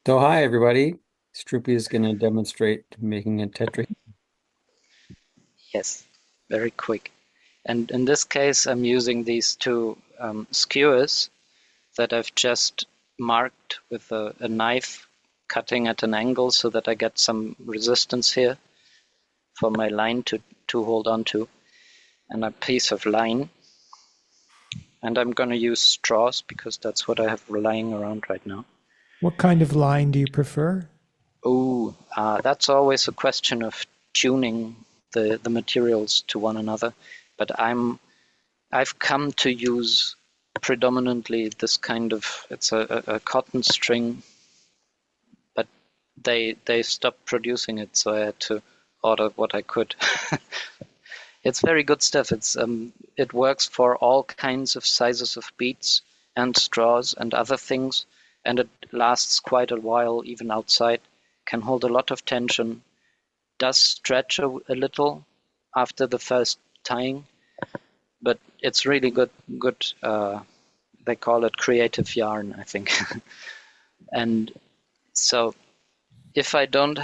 So hi everybody. Struppi is going to demonstrate making a tetra. Yes, very quick. And in this case, I'm using these two skewers that I've just marked with a knife, cutting at an angle so that I get some resistance here for my line to hold on to, and a piece of line. And I'm going to use straws because that's what I have lying around right now. What kind of line do you prefer? Oh, that's always a question of tuning the materials to one another. But I've come to use predominantly this kind of, it's a cotton string, but they stopped producing it, so I had to order what I could. It's very good stuff. It works for all kinds of sizes of beads and straws and other things, and it lasts quite a while even outside. Can hold a lot of tension. Does stretch a little after the first tying, but it's really good. They call it creative yarn, I think. And so if I don't,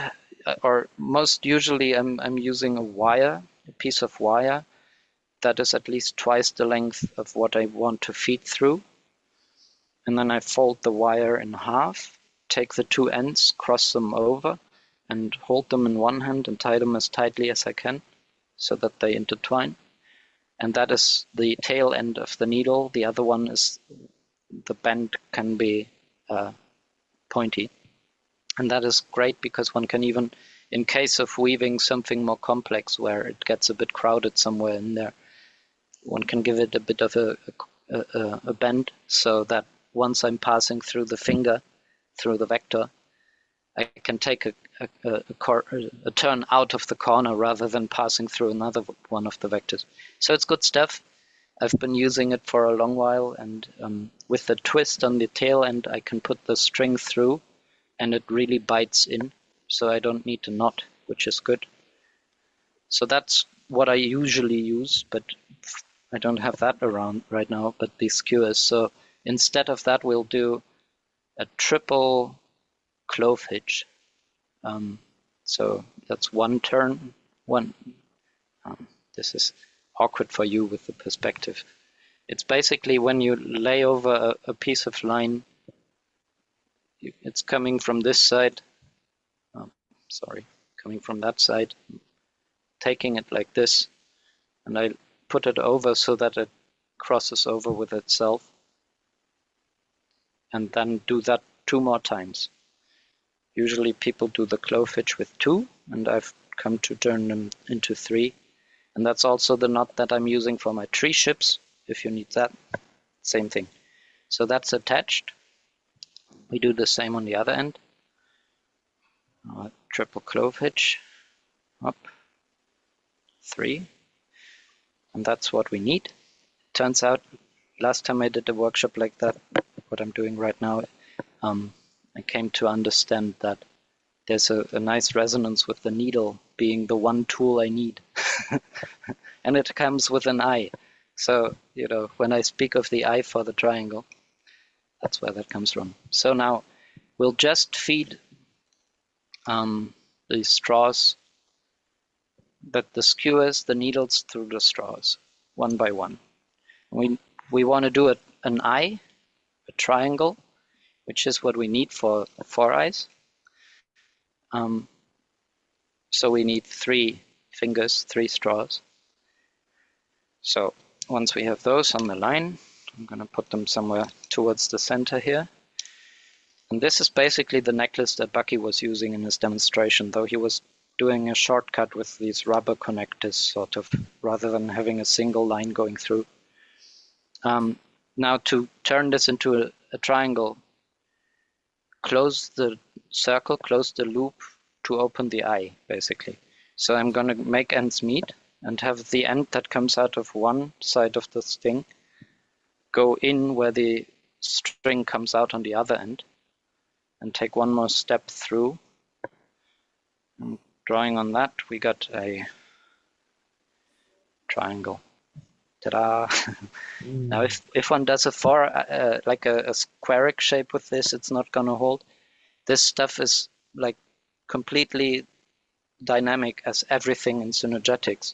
or most usually I'm using a piece of wire that is at least twice the length of what I want to feed through. And then I fold the wire in half, take the two ends, cross them over, and hold them in one hand and tie them as tightly as I can so that they intertwine. And that is the tail end of the needle. The other one is the bend can be pointy. And that is great because one can even, in case of weaving something more complex where it gets a bit crowded somewhere in there, one can give it a bit of a bend so that once I'm passing through the finger, through the vector, I can take a turn out of the corner rather than passing through another one of the vectors. So it's good stuff. I've been using it for a long while, and with the twist on the tail end, I can put the string through, and it really bites in, so I don't need to knot, which is good. So that's what I usually use, but I don't have that around right now, but these skewers. So instead of that, we'll do a triple clove hitch. So that's one turn, one. This is awkward for you with the perspective. It's basically when you lay over a piece of line, it's coming from this side, coming from that side, taking it like this, and I put it over so that it crosses over with itself, and then do that 2 more times. Usually people do the clove hitch with 2, and I've come to turn them into 3. And that's also the knot that I'm using for my tree ships, if you need that. Same thing. So that's attached. We do the same on the other end. Triple clove hitch, up, 3. And that's what we need. Turns out, last time I did a workshop like that, what I'm doing right now, I came to understand that there's a nice resonance with the needle being the one tool I need. And it comes with an eye. So, when I speak of the eye for the triangle, that's where that comes from. So now we'll just feed the straws, the skewers, the needles through the straws, one by one. We want to do an eye, a triangle, which is what we need for foureyes. So we need 3 fingers, 3 straws. So once we have those on the line, I'm going to put them somewhere towards the center here. And this is basically the necklace that Bucky was using in his demonstration, though he was doing a shortcut with these rubber connectors, sort of, rather than having a single line going through. Now to turn this into a triangle, close the circle, close the loop to open the eye, basically. So I'm going to make ends meet and have the end that comes out of one side of the thing go in where the string comes out on the other end, and take one more step through. And drawing on that, we got a triangle. Ta-da! Now, if one does like a squaric shape with this, it's not going to hold. This stuff is like completely dynamic as everything in synergetics,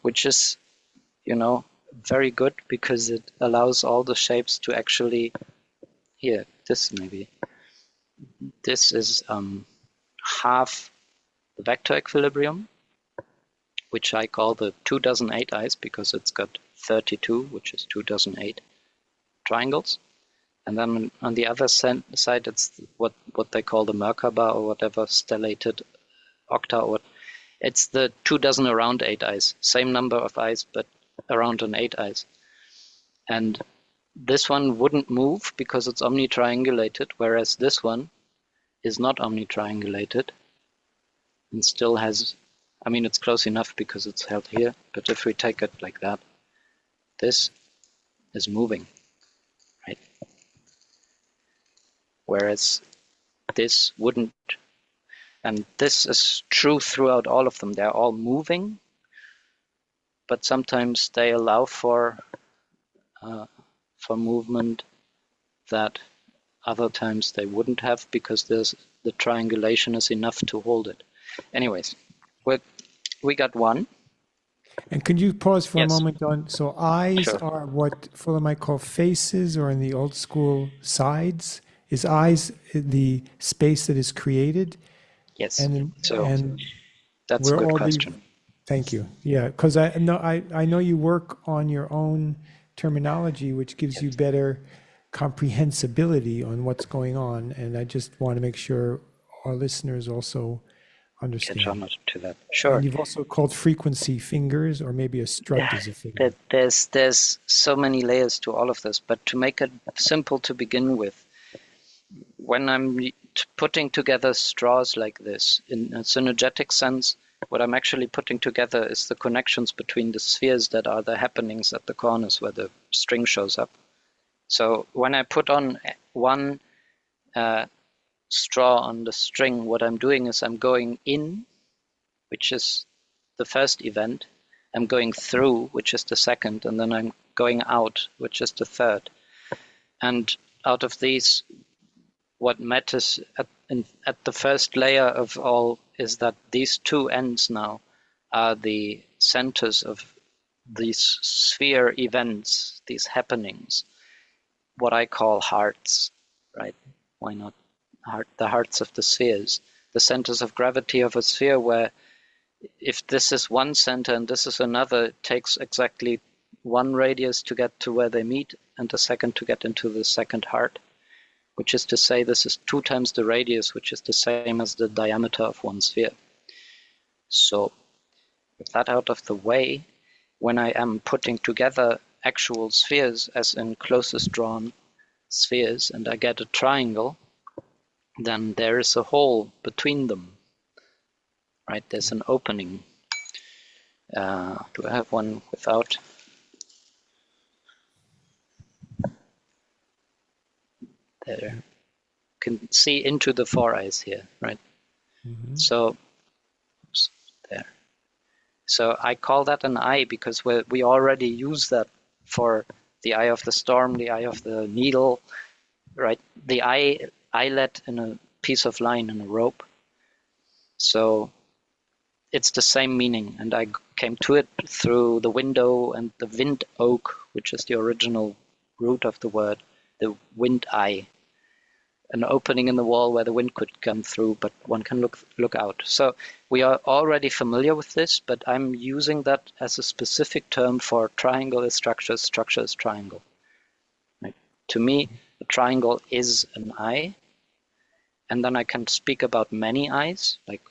which is, very good because it allows all the shapes to actually, here, this maybe. This is half the vector equilibrium, which I call the 2 dozen 8 eyes because it's got 32, which is 2 dozen 8 triangles. And then on the other side, it's what they call the Merkaba or whatever, stellated octa. Or it's the 2 dozen around 8 eyes, same number of eyes, but around an 8 eyes. And this one wouldn't move because it's omnitriangulated, whereas this one is not omnitriangulated and still has, it's close enough because it's held here, but if we take it like that, this is moving, right? Whereas this wouldn't. And this is true throughout all of them. They're all moving, but sometimes they allow for movement that other times they wouldn't have because the triangulation is enough to hold it. Anyways, we got one. And could you pause for Yes. a moment on, so eyes Sure. are what Fuller might call faces, or in the old school sides? Is eyes the space that is created? Yes. And That's a where good all question. Thank you. Yeah, because I know you work on your own terminology, which gives you better comprehensibility on what's going on, and I just want to make sure our listeners also understand. Catch on to that. Sure. And you've also called frequency fingers, or maybe a strut is a finger. There's so many layers to all of this, but to make it simple to begin with, when I'm putting together straws like this, in a synergetic sense, what I'm actually putting together is the connections between the spheres that are the happenings at the corners where the string shows up. So when I put on one straw on the string, what I'm doing is I'm going in, which is the first event, I'm going through, which is the second, and then I'm going out, which is the third. And out of these, what matters at the first layer of all is that these two ends now are the centers of these sphere events, these happenings, what I call hearts, right? Why not heart? The hearts of the spheres, the centers of gravity of a sphere, where if this is one center and this is another, it takes exactly one radius to get to where they meet and a second to get into the second heart, which is to say this is 2 times the radius, which is the same as the diameter of one sphere. So with that out of the way, when I am putting together actual spheres, as in closest drawn spheres, and I get a triangle, then there is a hole between them, right? There's an opening. Do I have one without? There. You can see into the foureyes here, right? Mm-hmm. So, oops, there. So I call that an eye because we already use that for the eye of the storm, the eye of the needle, right? The eyelet in a piece of line in a rope. So it's the same meaning, and I came to it through the window and the wind oak, which is the original root of the word, the wind eye. An opening in the wall where the wind could come through, but one can look out. So we are already familiar with this, but I'm using that as a specific term for triangle is structure, structure is triangle. Right? To me, a triangle is an eye, and then I can speak about many eyes, like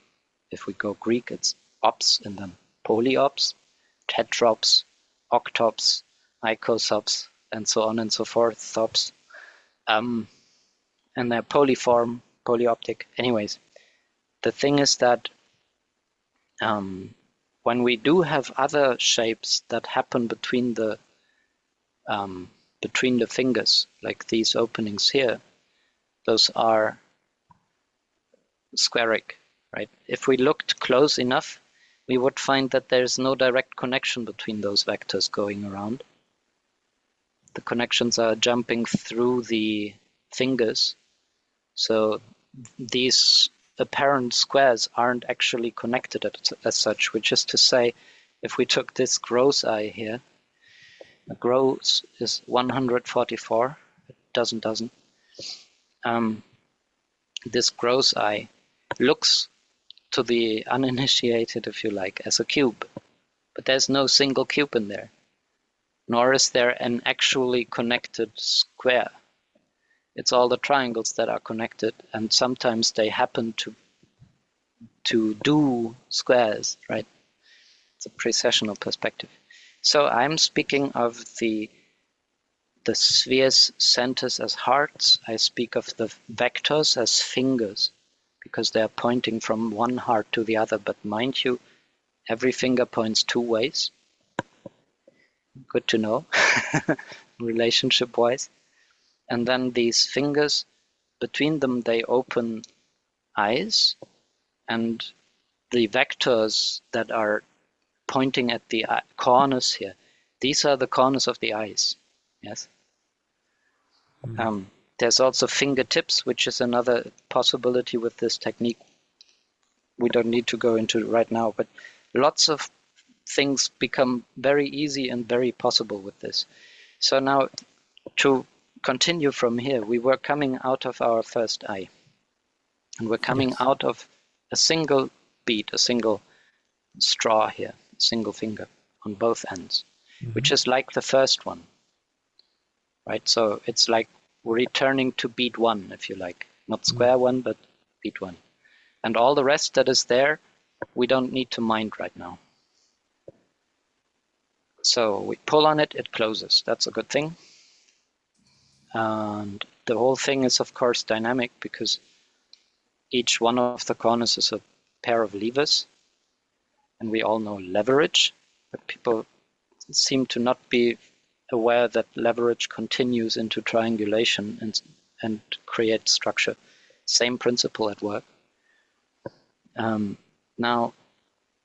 if we go Greek, it's ops and then polyops, tetrops, octops, icosops, and so on and so forth, thops. And they're polyform, polyoptic. Anyways, the thing is that when we do have other shapes that happen between the fingers, like these openings here, those are squaric, right? If we looked close enough, we would find that there's no direct connection between those vectors going around. The connections are jumping through the fingers, So these apparent squares aren't actually connected as such, which is to say, if we took this gross eye here, the gross is 144, it doesn't. This gross eye looks to the uninitiated, if you like, as a cube, but there's no single cube in there, nor is there an actually connected square. It's all the triangles that are connected, and sometimes they happen to do squares, right? It's a precessional perspective. So I'm speaking of the sphere's centers as hearts. I speak of the vectors as fingers, because they're pointing from one heart to the other. But mind you, every finger points two ways. Good to know, relationship-wise. And then these fingers, between them, they open eyes, and the vectors that are pointing at the corners here, these are the corners of the eyes. Yes. There's also fingertips, which is another possibility with this technique. We don't need to go into it right now, but lots of things become very easy and very possible with this. So now, to continue from here, we were coming out of our first eye, and we're coming out of a single bead, a single straw here, a single finger on both ends, which is like the first one, right? So it's like returning to bead one, if you like, not square one, but bead one. And all the rest that is there, we don't need to mind right now. So we pull on it, it closes. That's a good thing. And the whole thing is, of course, dynamic, because each one of the corners is a pair of levers. And we all know leverage, but people seem to not be aware that leverage continues into triangulation and creates structure. Same principle at work. Now,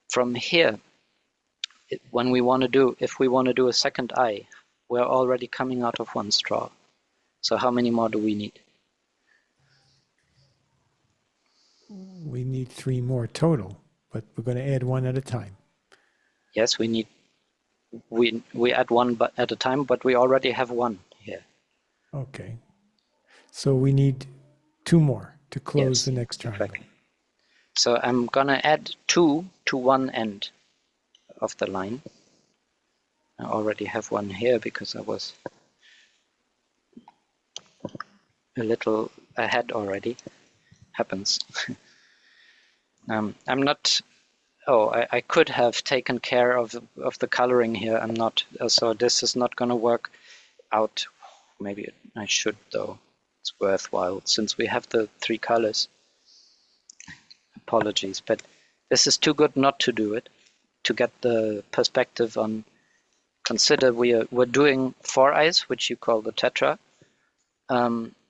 from here, if we want to do a second eye, we're already coming out of one straw. So how many more do we need? We need 3 more total, but we're going to add one at a time. Yes, we add one at a time, but we already have one here. Okay. So we need 2 more to close the next triangle. Exactly. So I'm going to add 2 to one end of the line. I already have one here because I was a little ahead already. Happens. I'm not. Oh, I could have taken care of the coloring here. I'm not. So this is not going to work out. Maybe I should, though. It's worthwhile since we have the 3 colors. Apologies, but this is too good not to do it. To get the perspective on. Consider we're doing foureyes, which you call the tetra,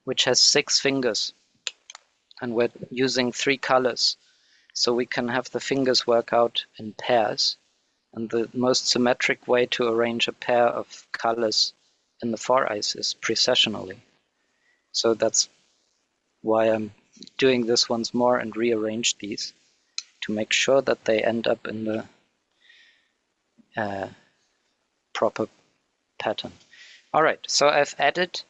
which has 6 fingers, and we're using 3 colors. So we can have the fingers work out in pairs. And the most symmetric way to arrange a pair of colors in the foureyes is precessionally. So that's why I'm doing this once more and rearrange these to make sure that they end up in the proper pattern. All right, so I've added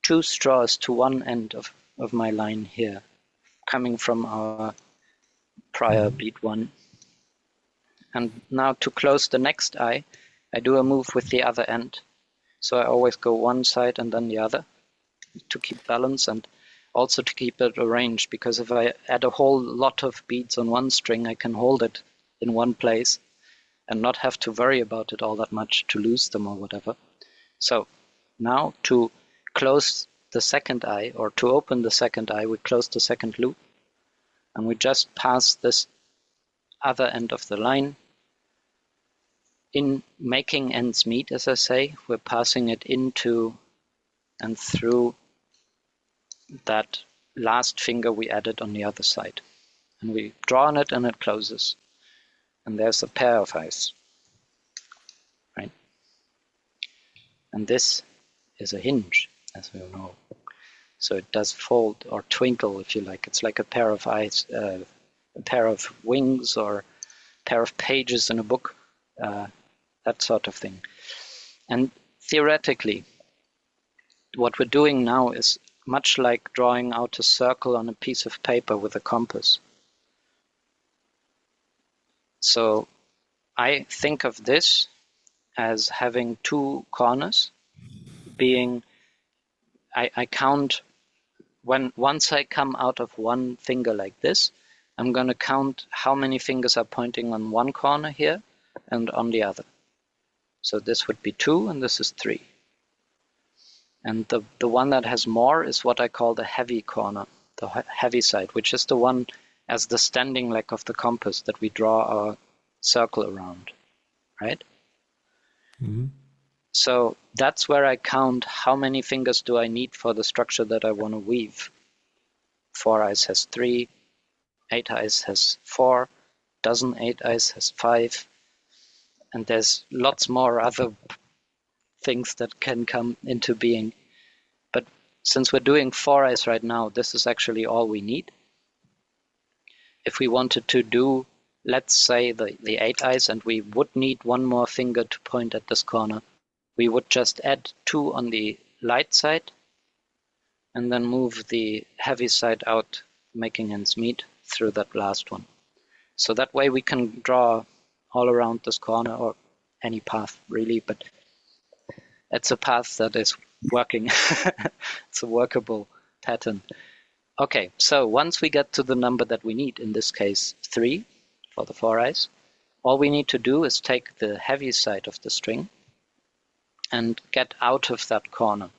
2 straws to one end of my line here, coming from our prior bead 1. And now to close the next eye, I do a move with the other end. So I always go one side and then the other to keep balance and also to keep it arranged, because if I add a whole lot of beads on one string, I can hold it in one place and not have to worry about it all that much to lose them or whatever. So now to close the second eye, or to open the second eye, we close the second loop and we just pass this other end of the line. In making ends meet, as I say, we're passing it into and through that last finger we added on the other side. And we draw on it and it closes. And there's a pair of eyes. Right? And this is a hinge, as we all know. So it does fold or twinkle, if you like. It's like a pair of eyes, a pair of wings, or a pair of pages in a book, that sort of thing. And theoretically, what we're doing now is much like drawing out a circle on a piece of paper with a compass. So I think of this as having two corners, being, I count, once I come out of one finger like this, I'm going to count how many fingers are pointing on one corner here and on the other. So this would be 2 and this is 3. And the one that has more is what I call the heavy corner, the heavy side, which is the one as the standing leg of the compass that we draw our circle around, right? Mm-hmm. So that's where I count how many fingers do I need for the structure that I want to weave. 4eyes has 3, 8eyes has 4, dozen 8eyes has 5, and there's lots more other things that can come into being. But since we're doing 4eyes right now, this is actually all we need. If we wanted to do, let's say, the 8eyes, and we would need one more finger to point at this corner, we would just add 2 on the light side and then move the heavy side out, making ends meet through that last one. So that way we can draw all around this corner, or any path really, but it's a path that is working. It's a workable pattern. Okay, so once we get to the number that we need, in this case 3 for the 4eyes, all we need to do is take the heavy side of the string and get out of that corner,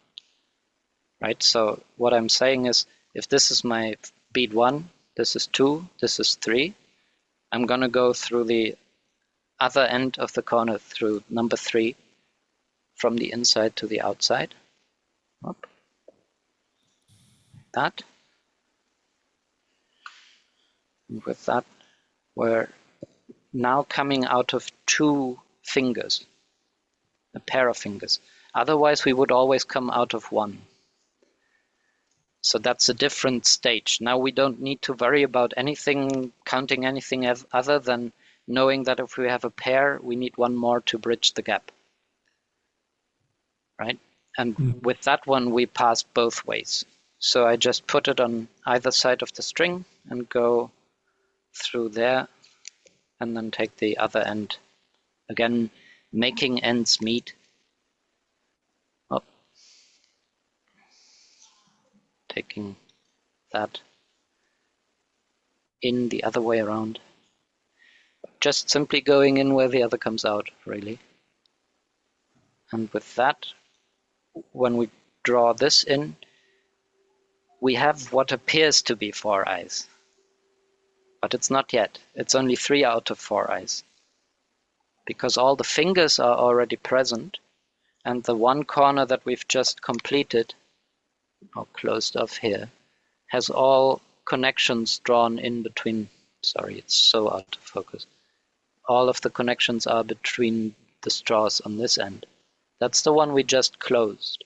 right? So what I'm saying is, if this is my beat 1, this is 2, this is 3, I'm going to go through the other end of the corner, through number 3, from the inside to the outside. Up. That. And with that, we're now coming out of 2 fingers, a pair of fingers. Otherwise, we would always come out of 1. So that's a different stage. Now we don't need to worry about anything, counting anything other than knowing that if we have a pair, we need one more to bridge the gap. Right? And with that one, we pass both ways. So I just put it on either side of the string and go through there, and then take the other end. Again, making ends meet. Up. Taking that in the other way around. Just simply going in where the other comes out, really. And with that, when we draw this in, we have what appears to be 4eyes. But it's not yet. It's only 3 out of 4eyes. Because all the fingers are already present, and the one corner that we've just completed, or closed off here, has all connections drawn in between. Sorry, it's so out of focus. All of the connections are between the straws on this end. That's the one we just closed.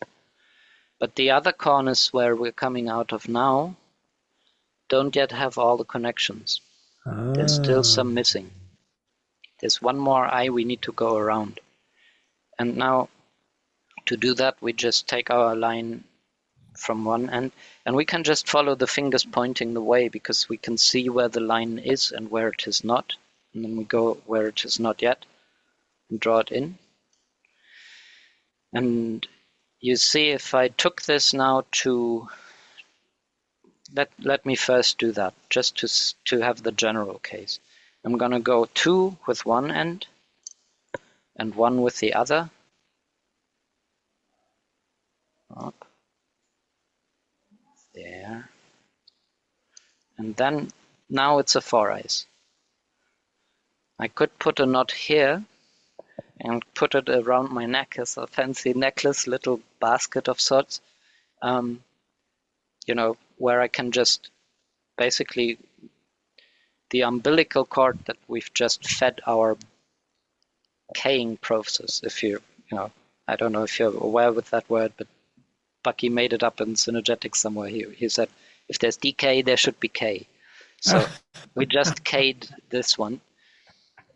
But the other corners where we're coming out of now don't yet have all the connections. There's still some missing. There's one more eye we need to go around. And now, to do that, we just take our line from one end, and we can just follow the fingers pointing the way, because we can see where the line is and where it is not. And then we go where it is not yet and draw it in. And you see, if I took this now to, let me first do that, just to have the general case. I'm going to go 2 with one end and 1 with the other. Up. There. And then, now it's a 4eyes. I could put a knot here and put it around my neck as a fancy necklace, little basket of sorts. You know, where I can just basically, the umbilical cord that we've just fed our K-ing process, if you know, I don't know if you're aware with that word, but Bucky made it up in synergetics somewhere. He said, if there's DK, there should be K. So we just K'd this one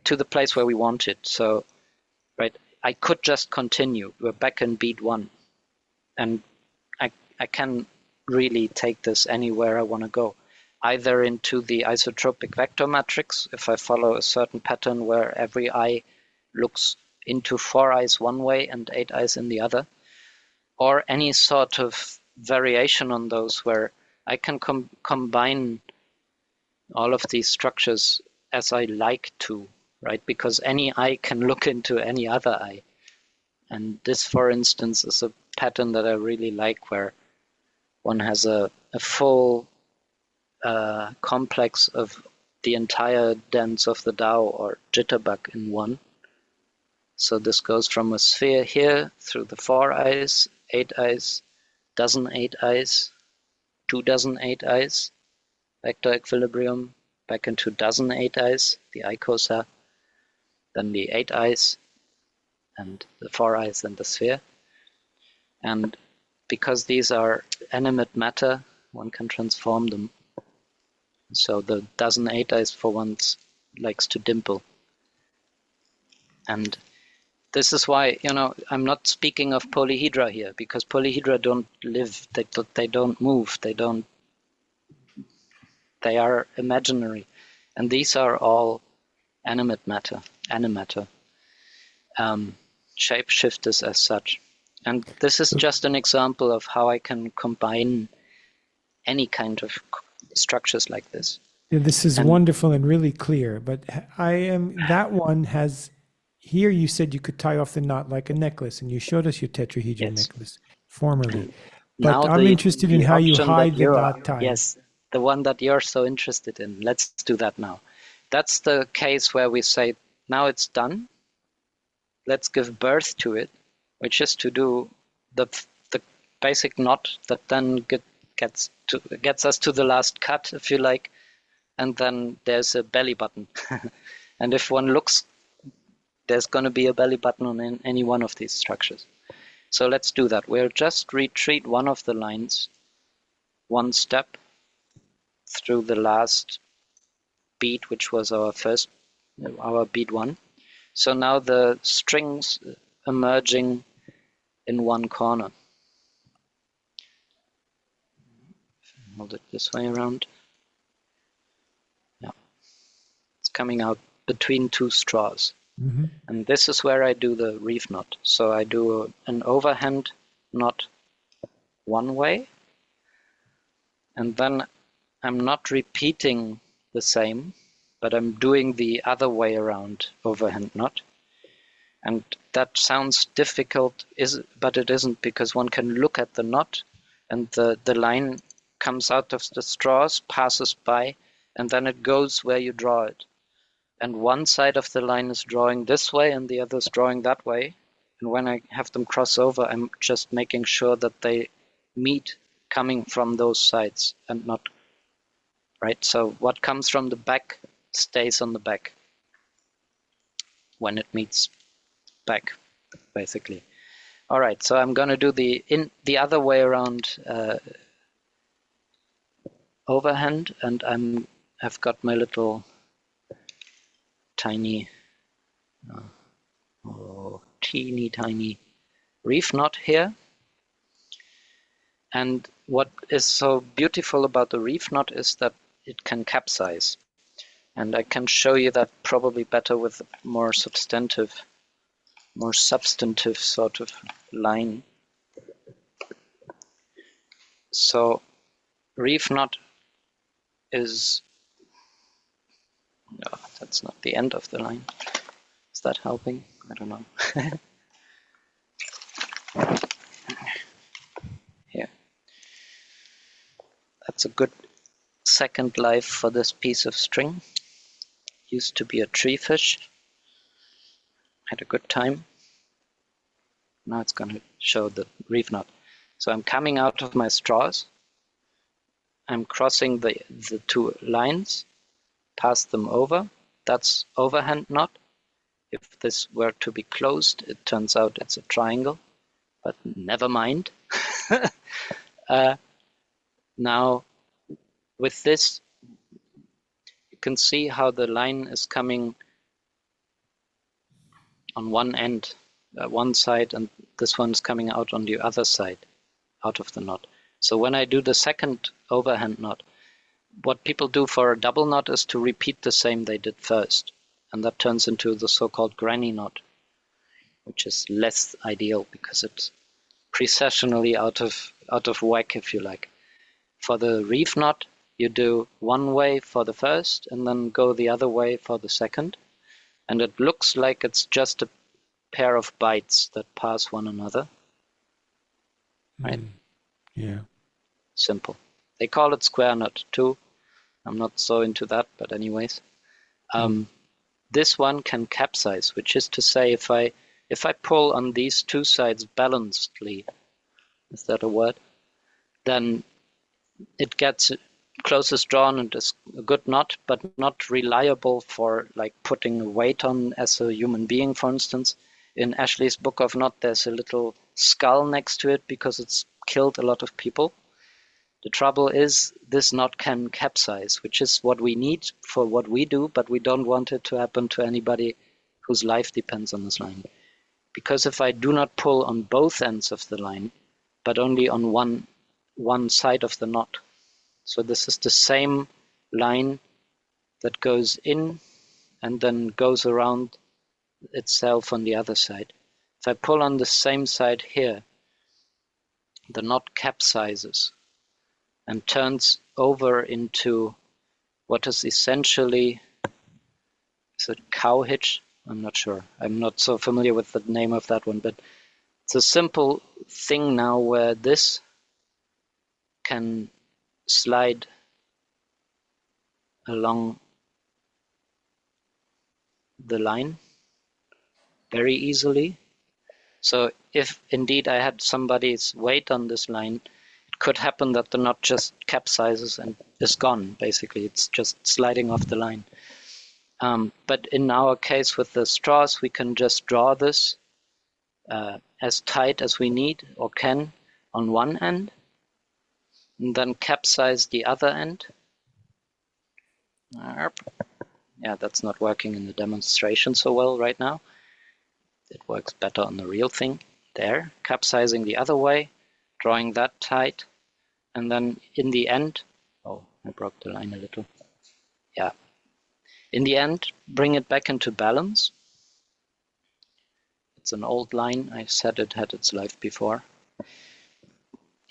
to the place where we want it. So, right, I could just continue. We're back in beat 1. And I can really take this anywhere I want to go. Either into the isotropic vector matrix, if I follow a certain pattern where every eye looks into 4eyes one way and 8eyes in the other, or any sort of variation on those where I can combine all of these structures as I like to, right? Because any eye can look into any other eye. And this, for instance, is a pattern that I really like, where one has a full complex of the entire dance of the Tao or jitterbug in one. So this goes from a sphere here through the 4eyes, 8eyes, dozen 8eyes, 2 dozen 8eyes, vector equilibrium, back into dozen 8eyes, the icosa, then the 8eyes, and the 4eyes and the sphere. And because these are animate matter, one can transform them. So the dozen 8eyes for once likes to dimple. And this is why, I'm not speaking of polyhedra here, because polyhedra don't live, they don't move, they are imaginary. And these are all animate matter, animatter, shapeshifters as such. And this is just an example of how I can combine any kind of structures like this. Yeah, this is wonderful and really clear, but that one has, here you said you could tie off the knot like a necklace, and you showed us your tetrahedral necklace formerly. But Now I'm interested in how you hide the knot tie. Yes, the one that you're so interested in. Let's do that now. That's the case where we say, now it's done. Let's give birth to it, which is to do the basic knot that then gets us to the last cut, if you like, and then there's a belly button. And if one looks, there's going to be a belly button on any one of these structures. So let's do that. We'll just retreat one of the lines, one step through the last beat, which was our beat 1. So now the strings emerging in one corner. Hold it this way around. Yeah, it's coming out between 2 straws. Mm-hmm. And this is where I do the reef knot. So I do an overhand knot one way, and then I'm not repeating the same, but I'm doing the other way around overhand knot. And that sounds difficult, but it isn't, because one can look at the knot and the line comes out of the straws, passes by, and then it goes where you draw it. And one side of the line is drawing this way and the other is drawing that way. And when I have them cross over, I'm just making sure that they meet coming from those sides and not, right? So what comes from the back stays on the back when it meets back, basically. All right, so I'm going to do the other way around overhand, and I've got my little tiny, teeny tiny reef knot here. And what is so beautiful about the reef knot is that it can capsize. And I can show you that probably better with a more substantive sort of line. So reef knot is, no, that's not the end of the line. Is that helping? I don't know. Here. That's a good second life for this piece of string. Used to be a tree fish. Had a good time. Now it's going to show the reef knot. So I'm coming out of my straws. I'm crossing the 2 lines, pass them over. That's overhand knot. If this were to be closed, it turns out it's a triangle, but never mind. Now, with this, you can see how the line is coming on one end, one side, and this one's coming out on the other side, out of the knot. So when I do the second overhand knot, what people do for a double knot is to repeat the same they did first, and that turns into the so-called granny knot, which is less ideal because it's precessionally out of whack, if you like. For the reef knot, you do one way for the first and then go the other way for the second, and it looks like it's just a pair of bites that pass one another, right? Yeah. Simple. They call it square knot too. I'm not so into that, but anyways. This one can capsize, which is to say if I pull on these two sides balancedly, is that a word? Then it gets closest drawn and is a good knot, but not reliable for like putting a weight on as a human being, for instance. In Ashley's Book of Knot, there's a little skull next to it because it's killed a lot of people. The trouble is this knot can capsize, which is what we need for what we do, but we don't want it to happen to anybody whose life depends on this line. Because if I do not pull on both ends of the line, but only on one side of the knot, so this is the same line that goes in and then goes around itself on the other side. If I pull on the same side here, the knot capsizes and turns over into what is essentially, is it cow hitch? I'm not sure. I'm not so familiar with the name of that one, but it's a simple thing now where this can slide along the line very easily. So if indeed I had somebody's weight on this line, it could happen that the knot just capsizes and is gone, basically. It's just sliding off the line. But in our case with the straws, we can just draw this as tight as we need or can on one end, and then capsize the other end. Yeah, that's not working in the demonstration so well right now. It works better on the real thing. There, capsizing the other way, drawing that tight, and then in the end, oh, I broke the line a little. Yeah. In the end, bring it back into balance. It's an old line. I said it had its life before.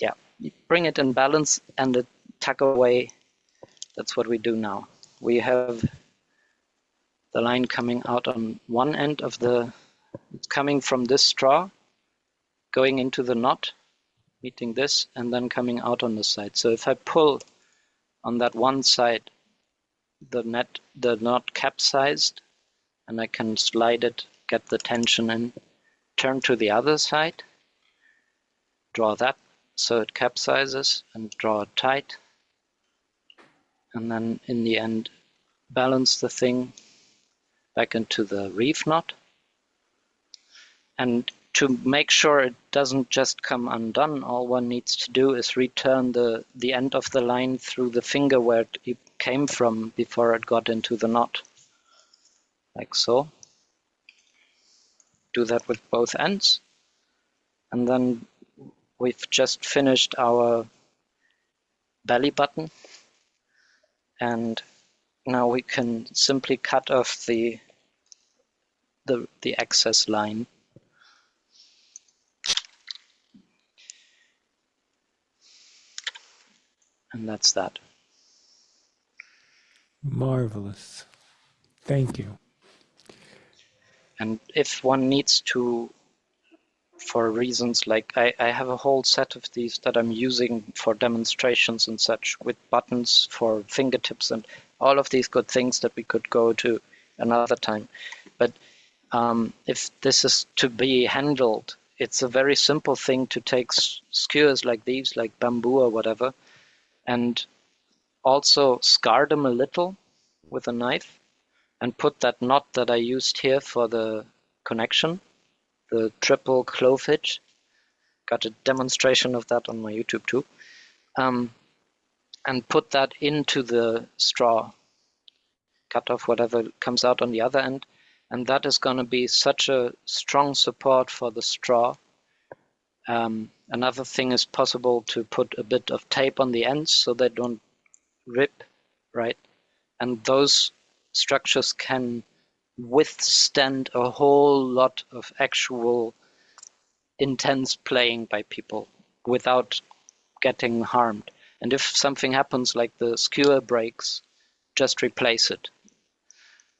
Yeah, you bring it in balance and it tuck away. That's what we do now. We have the line coming out on one end of the, it's coming from this straw, going into the knot, meeting this, and then coming out on the side. So if I pull on that one side, the knot capsized, and I can slide it, get the tension in, turn to the other side, draw that so it capsizes, and draw it tight, and then in the end balance the thing back into the reef knot. And to make sure it doesn't just come undone, all one needs to do is return the end of the line through the finger where it came from before it got into the knot, like so. Do that with both ends, and then we've just finished our belly button, and now we can simply cut off the excess line. And that's that. Marvelous. Thank you. And if one needs to, for reasons like I have a whole set of these that I'm using for demonstrations and such, with buttons for fingertips and all of these good things that we could go to another time. But if this is to be handled, it's a very simple thing to take skewers like these, like bamboo or whatever, and also scar them a little with a knife and put that knot that I used here for the connection, the triple clove hitch, got a demonstration of that on my YouTube too, and put that into the straw, cut off whatever comes out on the other end, and that is going to be such a strong support for the straw. Another thing is possible to put a bit of tape on the ends so they don't rip, right? And those structures can withstand a whole lot of actual intense playing by people without getting harmed. And if something happens, like the skewer breaks, just replace it.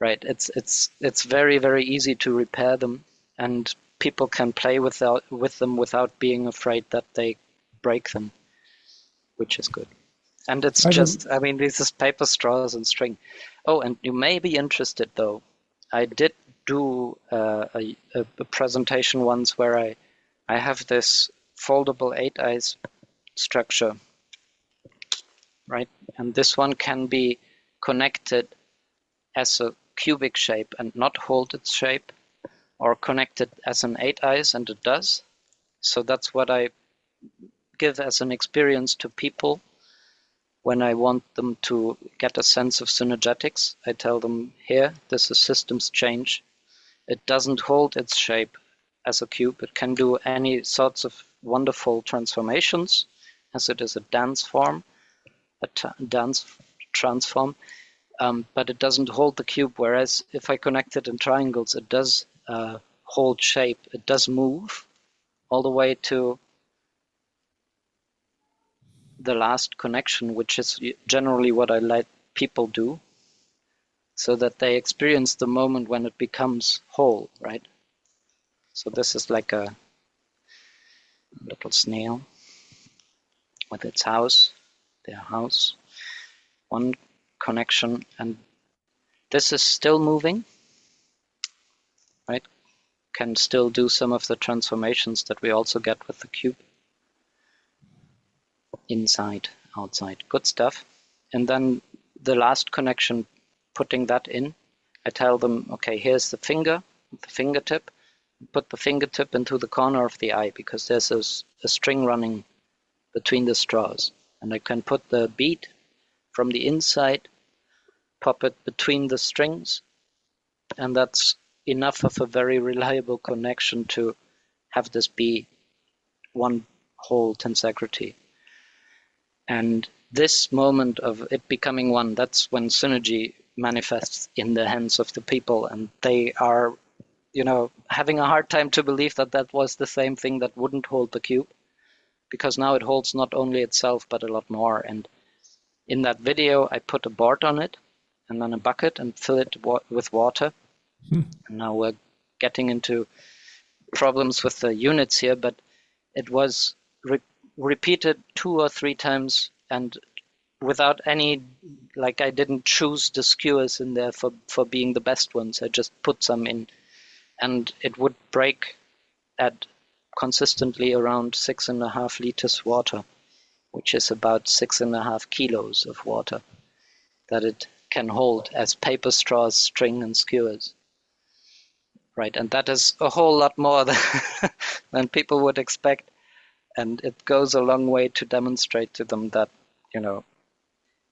Right? It's very, very easy to repair them, and people can play with them without being afraid that they break them, which is good. And it's just, I mean, this is paper straws and string. Oh, and you may be interested though. I did do a presentation once where I have this foldable 8-eyes structure, right? And this one can be connected as a cubic shape and not hold its shape, or connected as an 8-eyes, and it does. So that's what I give as an experience to people when I want them to get a sense of synergetics. I tell them, here, this is systems change. It doesn't hold its shape as a cube. It can do any sorts of wonderful transformations, as it is a dance form, dance transform, but it doesn't hold the cube. Whereas if I connect it in triangles, it does hold shape. It does move all the way to the last connection, which is generally what I let people do, so that they experience the moment when it becomes whole, right? So this is like a little snail with its house, their house, one connection, and this is still moving, right? Can still do some of the transformations that we also get with the cube. Inside, outside, good stuff. And then the last connection, putting that in, I tell them, okay, here's the finger, the fingertip. Put the fingertip into the corner of the eye, because there's a string running between the straws. And I can put the bead from the inside, pop it between the strings, and that's enough of a very reliable connection to have this be one whole tensegrity. And this moment of it becoming one, that's when synergy manifests in the hands of the people, and they are, having a hard time to believe that that was the same thing that wouldn't hold the cube, because now it holds not only itself but a lot more. And in that video, I put a board on it and then a bucket and fill it with water. And now we're getting into problems with the units here, but it was repeated 2 or 3 times, and without any, like, I didn't choose the skewers in there for being the best ones. I just put some in, and it would break at consistently around 6.5 liters water, which is about 6.5 kilos of water that it can hold as paper straws, string, and skewers. Right, and that is a whole lot more than people would expect. And it goes a long way to demonstrate to them that,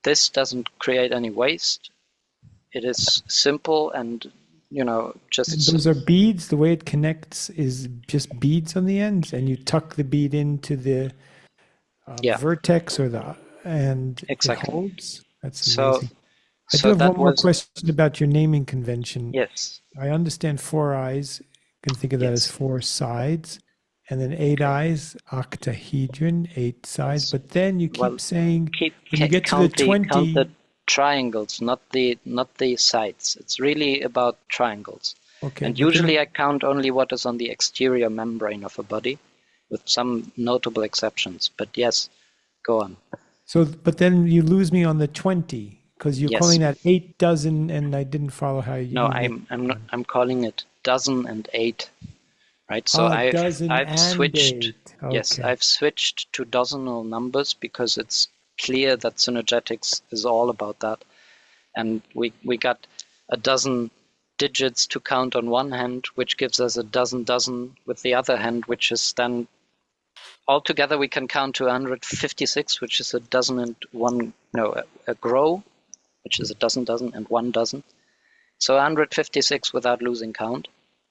this doesn't create any waste. It is simple and, just... And those are beads? The way it connects is just beads on the ends, and you tuck the bead into the vertex and exactly. It holds? That's amazing. I do have one more question about your naming convention. Yes. I understand 4-eyes. You can think of that as 4 sides. And then 8-eyes, octahedron, 8 sides. But then you keep saying when you get to the 20, count the triangles, not the sides. It's really about triangles. Okay. And usually I count only what is on the exterior membrane of a body, with some notable exceptions. But yes, go on. So, but then you lose me on the 20, because you're calling that 8 dozen, and I didn't follow how you. No, I'm calling it dozen and 8. Right, so I've switched. 8. Okay. Yes, I've switched to dozenal numbers because it's clear that synergetics is all about that, and we got a dozen digits to count on one hand, which gives us a dozen with the other hand, which is then altogether we can count to 156, which is a dozen and one, no, a grow, which is a dozen and one dozen. So 156 without losing count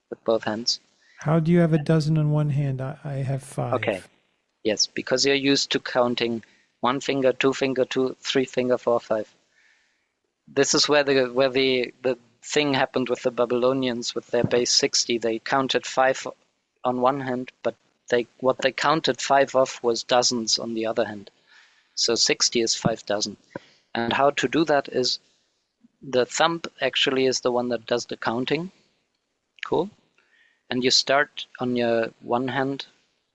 with both hands. How do you have a dozen on one hand? I have Okay, five. yes, because you're used to counting one finger, two finger, two, three finger, four, five. This is where the thing happened with the Babylonians with their base 60. They counted five on one hand, but what they counted five of was dozens on the other hand. So 60 is 5 dozen. And how to do that is the thumb actually is the one that does the counting. Cool. And you start on your one hand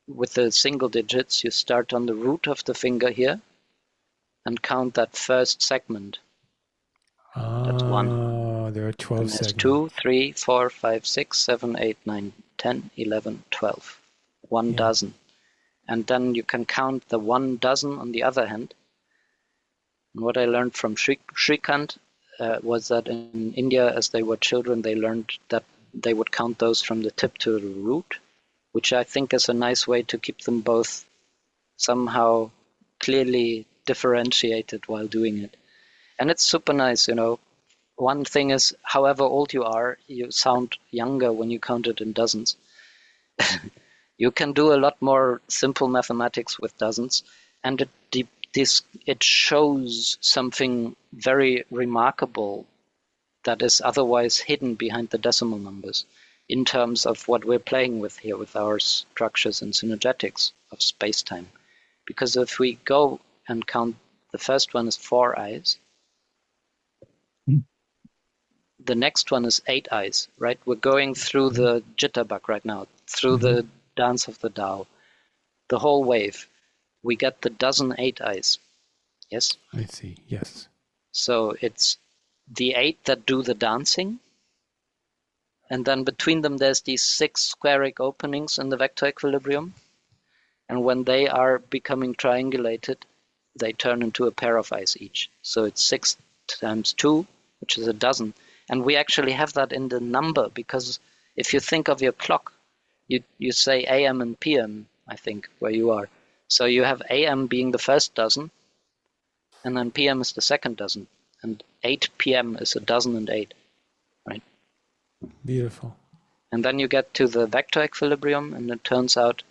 with the single digits. You start on the root of the finger here and count that first segment. That's one. Oh, there are 12 And there's segments. 2, 3, 4, 5, 6, 7, 8, 9, 10, 11, 12. 1 Yeah. dozen. And then you can count the 1 dozen on the other hand. And what I learned from Shrikant was that in India, as they were children, they learned that they would count those from the tip to the root, which I think is a nice way to keep them both somehow clearly differentiated while doing it. And it's super nice, you know. One thing is, however old you are, you sound younger when you count it in dozens. You can do a lot more simple mathematics with dozens, and it shows something very remarkable that is otherwise hidden behind the decimal numbers in terms of what we're playing with here with our structures and synergetics of space-time. Because if we go and count, the first one is 4eyes, the next one is 8eyes, right? We're going through the jitterbug right now, through the dance of the Tao, the whole wave. We get the dozen 8eyes. Yes? I see. Yes. So it's the 8 that do the dancing. And then between them, there's these 6 squaric openings in the vector equilibrium. And when they are becoming triangulated, they turn into a pair of eyes each. So it's 6 times 2, which is a dozen. And we actually have that in the number, because if you think of your clock, you say AM and PM, I think, where you are. So you have AM being the first dozen, and then PM is the second dozen, and 8 PM is a dozen and 8, right? Beautiful. And then you get to the vector equilibrium, and it turns out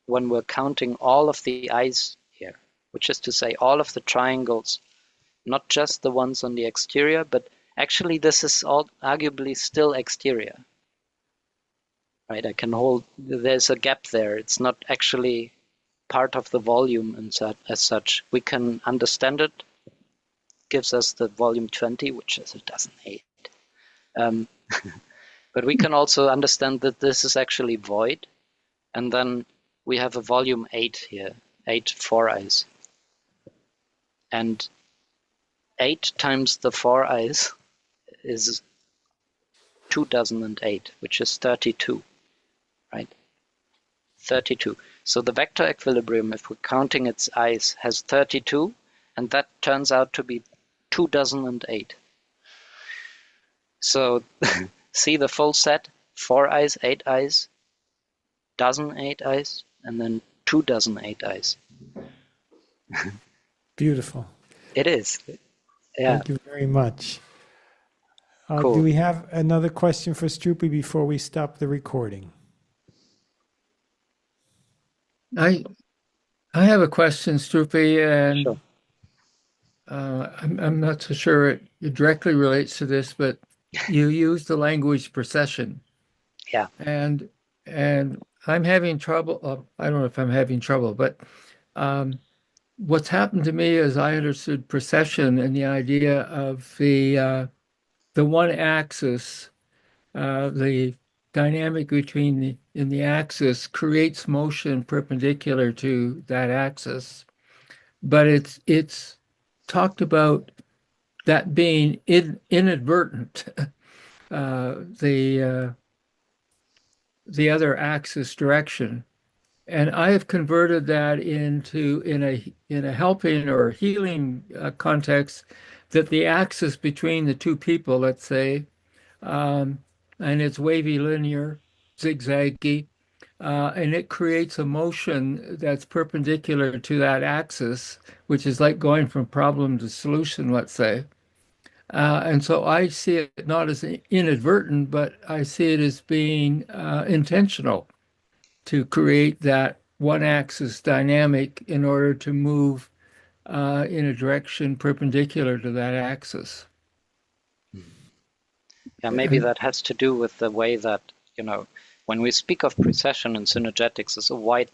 when we're counting all of the eyes here, which is to say all of the triangles, not just the ones on the exterior, but actually this is all arguably still exterior, right? I can hold, there's a gap there. It's not actually part of the volume and as such. We can understand it, gives us the volume 20, which is a dozen 8. But we can also understand that this is actually void. And then we have a volume 8 here, 8 4eyes. And 8 times the 4eyes is 2 dozen and 8, which is 32, right? 32. So the vector equilibrium, if we're counting its eyes, has 32, and that turns out to be 2 dozen and 8. So see the full set, 4eyes, 8eyes, dozen 8eyes, and then 2 dozen 8eyes. Beautiful. It is. Yeah. Thank you very much. Cool. Do we have another question for Struppi before we stop the recording? I have a question, Struppi, and Sure. I'm not so sure it directly relates to this, but you use the language precession. Yeah. And I'm having trouble. I don't know if I'm having trouble, but what's happened to me is I understood precession and the idea of the one axis, the dynamic between in the axis creates motion perpendicular to that axis, but it's talked about that being inadvertent, the other axis direction. And I have converted that into in a helping or healing context, that the axis between the two people, let's say, and it's wavy, linear, zigzaggy, and it creates a motion that's perpendicular to that axis, which is like going from problem to solution, let's say. And so I see it not as inadvertent, but I see it as being intentional to create that one axis dynamic in order to move in a direction perpendicular to that axis. Yeah, maybe that has to do with the way that, when we speak of precession and synergetics, it's a wide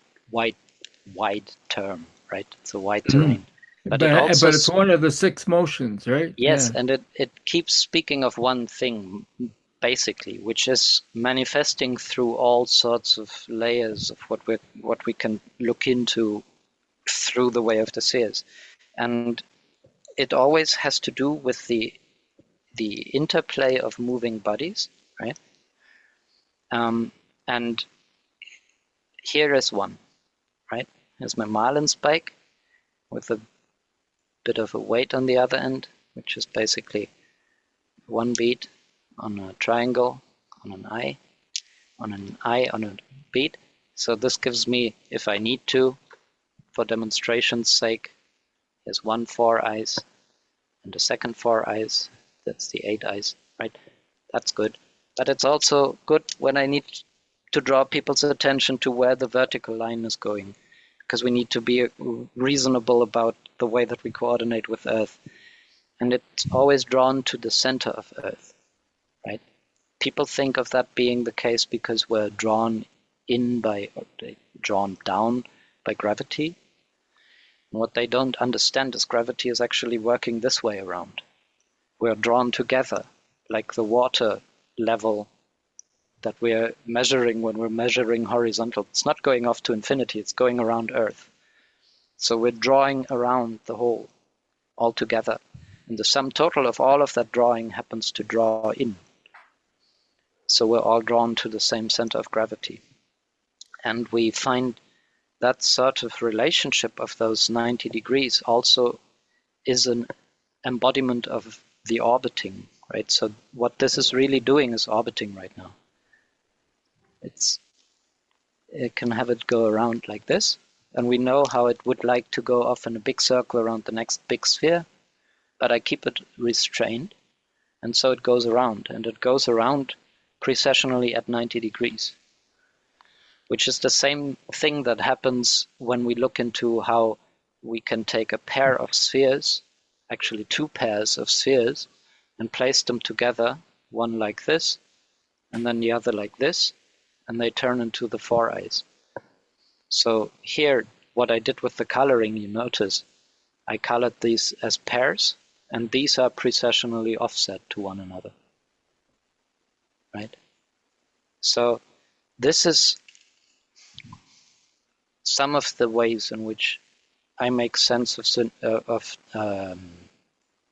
term, right? It's a wide terrain. But it also, but it's one of the six motions, right? yes, Yeah. and it keeps speaking of one thing, basically, which is manifesting through all sorts of layers of what we can look into through the way of the spheres. And it always has to do with the interplay of moving bodies, right? And here is one, right? Here's my marlin spike with a bit of a weight on the other end, which is basically one bead on a triangle, on an eye, on a bead. So this gives me, if I need to, for demonstration's sake, here's one foureyes and a second foureyes. That's the 8 eyes, right? That's good. But it's also good when I need to draw people's attention to where the vertical line is going, because we need to be reasonable about the way that we coordinate with Earth. And it's always drawn to the center of Earth, right? People think of that being the case because we're drawn down by gravity. And what they don't understand is gravity is actually working this way around. We're drawn together, like the water level that we're measuring when we're measuring horizontal. It's not going off to infinity, it's going around Earth. So we're drawing around the whole all together. And the sum total of all of that drawing happens to draw in. So we're all drawn to the same center of gravity. And we find that sort of relationship of those 90 degrees also is an embodiment of the orbiting, right? So what this is really doing is orbiting right now. It can have it go around like this, and we know how it would like to go off in a big circle around the next big sphere, but I keep it restrained, and so it goes around, and it goes around precessionally at 90 degrees, which is the same thing that happens when we look into how we can take a pair of spheres, actually two pairs of spheres, and place them together, one like this, and then the other like this, and they turn into the foureyes. So here, what I did with the coloring, you notice, I colored these as pairs, and these are precessionally offset to one another, right? So this is some of the ways in which I make sense of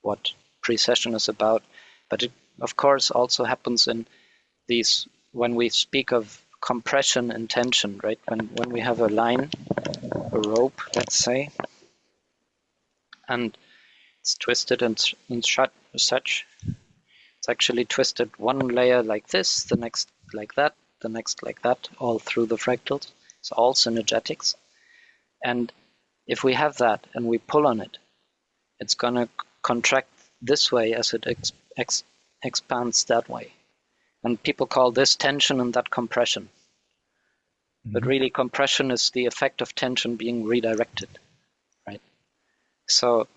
what precession is about. But it, of course, also happens in these, when we speak of compression and tension, right? When we have a line, a rope, let's say, and it's twisted and such, it's actually twisted one layer like this, the next like that, the next like that, all through the fractals. It's all synergetics. And if we have that and we pull on it, it's going to contract this way as it expands that way. And people call this tension and that compression. But really, compression is the effect of tension being redirected, right? So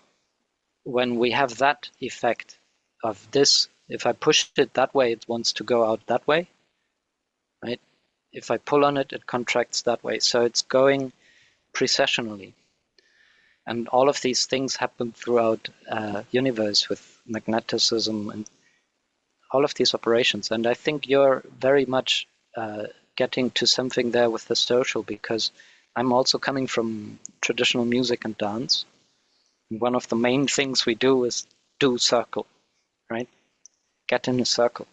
when we have that effect of this, if I push it that way, it wants to go out that way, right? If I pull on it, it contracts that way. So it's going precessionally. And all of these things happen throughout universe with magneticism and all of these operations. And I think you're very much getting to something there with the social, because I'm also coming from traditional music and dance. And one of the main things we do is do circle, right? Get in a circle.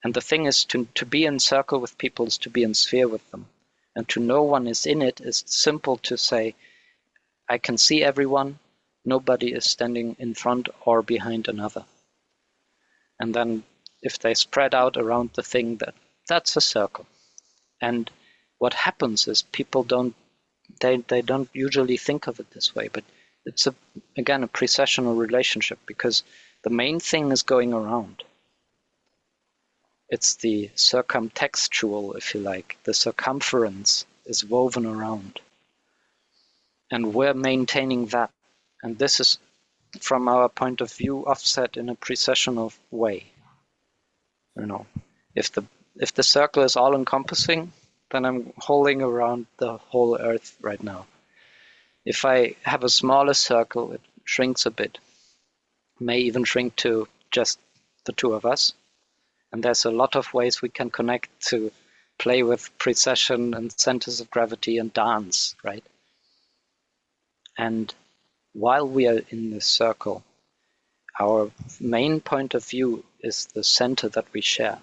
And the thing is, to be in circle with people is to be in sphere with them. And to know one is in it is simple to say, I can see everyone, nobody is standing in front or behind another. And then if they spread out around the thing, that's a circle. And what happens is people don't usually think of it this way, but it's again a precessional relationship, because the main thing is going around. It's the circumtextual, if you like. The circumference is woven around. And we're maintaining that. And this is, from our point of view, offset in a precessional way. If the circle is all encompassing, then I'm holding around the whole earth right now. If I have a smaller circle, it shrinks a bit. May even shrink to just the two of us. And there's a lot of ways we can connect to play with precession and centers of gravity and dance, right? And while we are in this circle, our main point of view is the center that we share,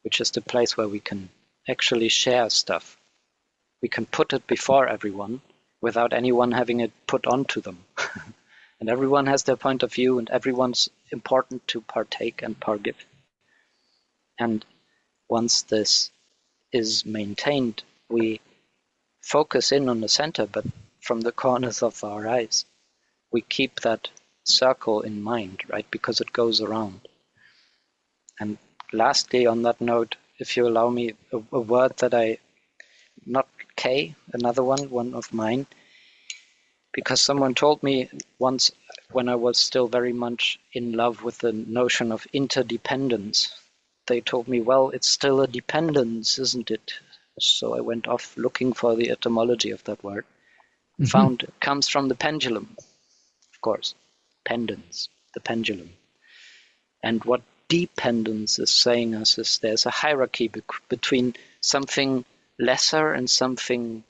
which is the place where we can actually share stuff. We can put it before everyone without anyone having it put onto them. And everyone has their point of view, and everyone's important to partake and pargive. And once this is maintained, we focus in on the center, but from the corners of our eyes. We keep that circle in mind, right? Because it goes around. And lastly, on that note, if you allow me, a word that not K, another one of mine, because someone told me once when I was still very much in love with the notion of interdependence, they told me, well, it's still a dependence, isn't it? So I went off looking for the etymology of that word. Found it comes from the pendulum, of course. Pendants, the pendulum. And what dependence is saying us is there's a hierarchy between something lesser and something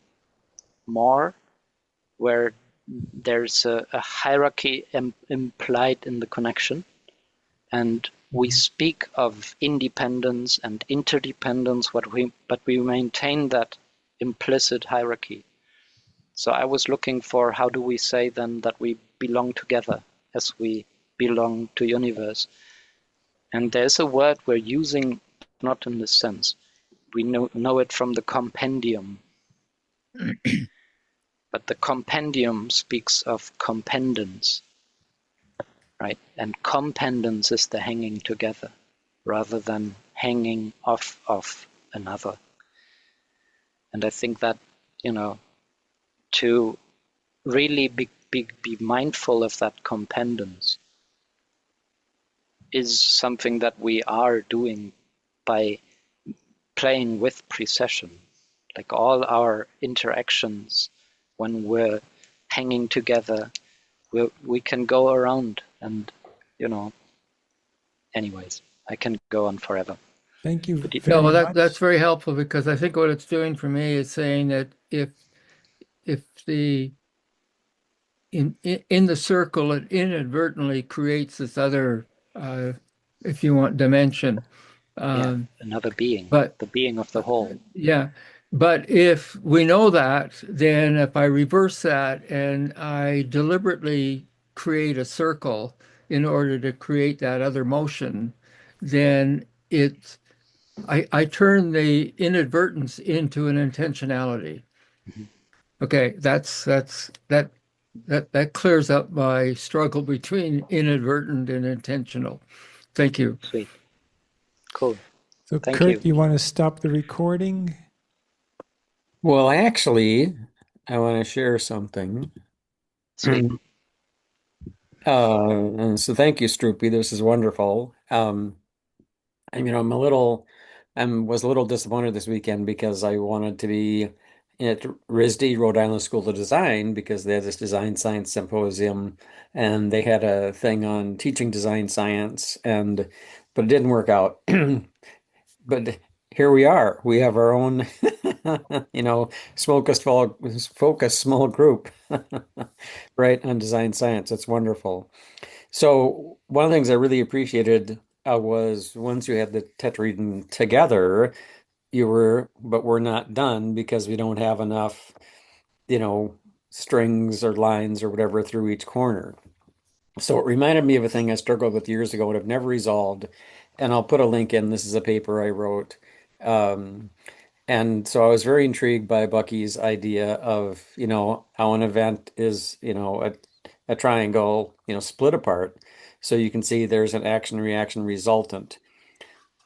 more, where there's a hierarchy implied in the connection. And we speak of independence and interdependence, but we maintain that implicit hierarchy. So I was looking for, how do we say then that we belong together as we belong to universe? And there's a word we're using, not in this sense. We know it from the compendium. But the compendium speaks of compendence, right? And compendence is the hanging together, rather than hanging off of another. And I think that, to really be mindful of that compendence is something that we are doing by playing with precession. Like all our interactions, when we're hanging together, we can go around and, anyways, I can go on forever. Thank you But very much. That's very helpful, because I think what it's doing for me is saying that if the in the circle, it inadvertently creates this other, if you want, dimension. Another being, But the being of the whole. Yeah. But if we know that, then if I reverse that and I deliberately create a circle in order to create that other motion, then I turn the inadvertence into an intentionality. Okay, that clears up my struggle between inadvertent and intentional. Thank you. Sweet. Cool. So Thank Curt, you. do you want to stop the recording? Well, actually, I want to share something. Sweet. And so thank you, Struppi. This is wonderful. Was a little disappointed this weekend because I wanted to be at RISD, Rhode Island School of Design, because they had this design science symposium and they had a thing on teaching design science, but it didn't work out. But here we are. We have our own, focused small group, right, on design science. It's wonderful. So one of the things I really appreciated was once you had the tetrahedron together, but we're not done because we don't have enough, you know, strings or lines or whatever through each corner. So it reminded me of a thing I struggled with years ago and have never resolved. And I'll put a link in. This is a paper I wrote. Um, And so I was very intrigued by Bucky's idea of, how an event is, a triangle, split apart. So you can see there's an action, reaction, resultant.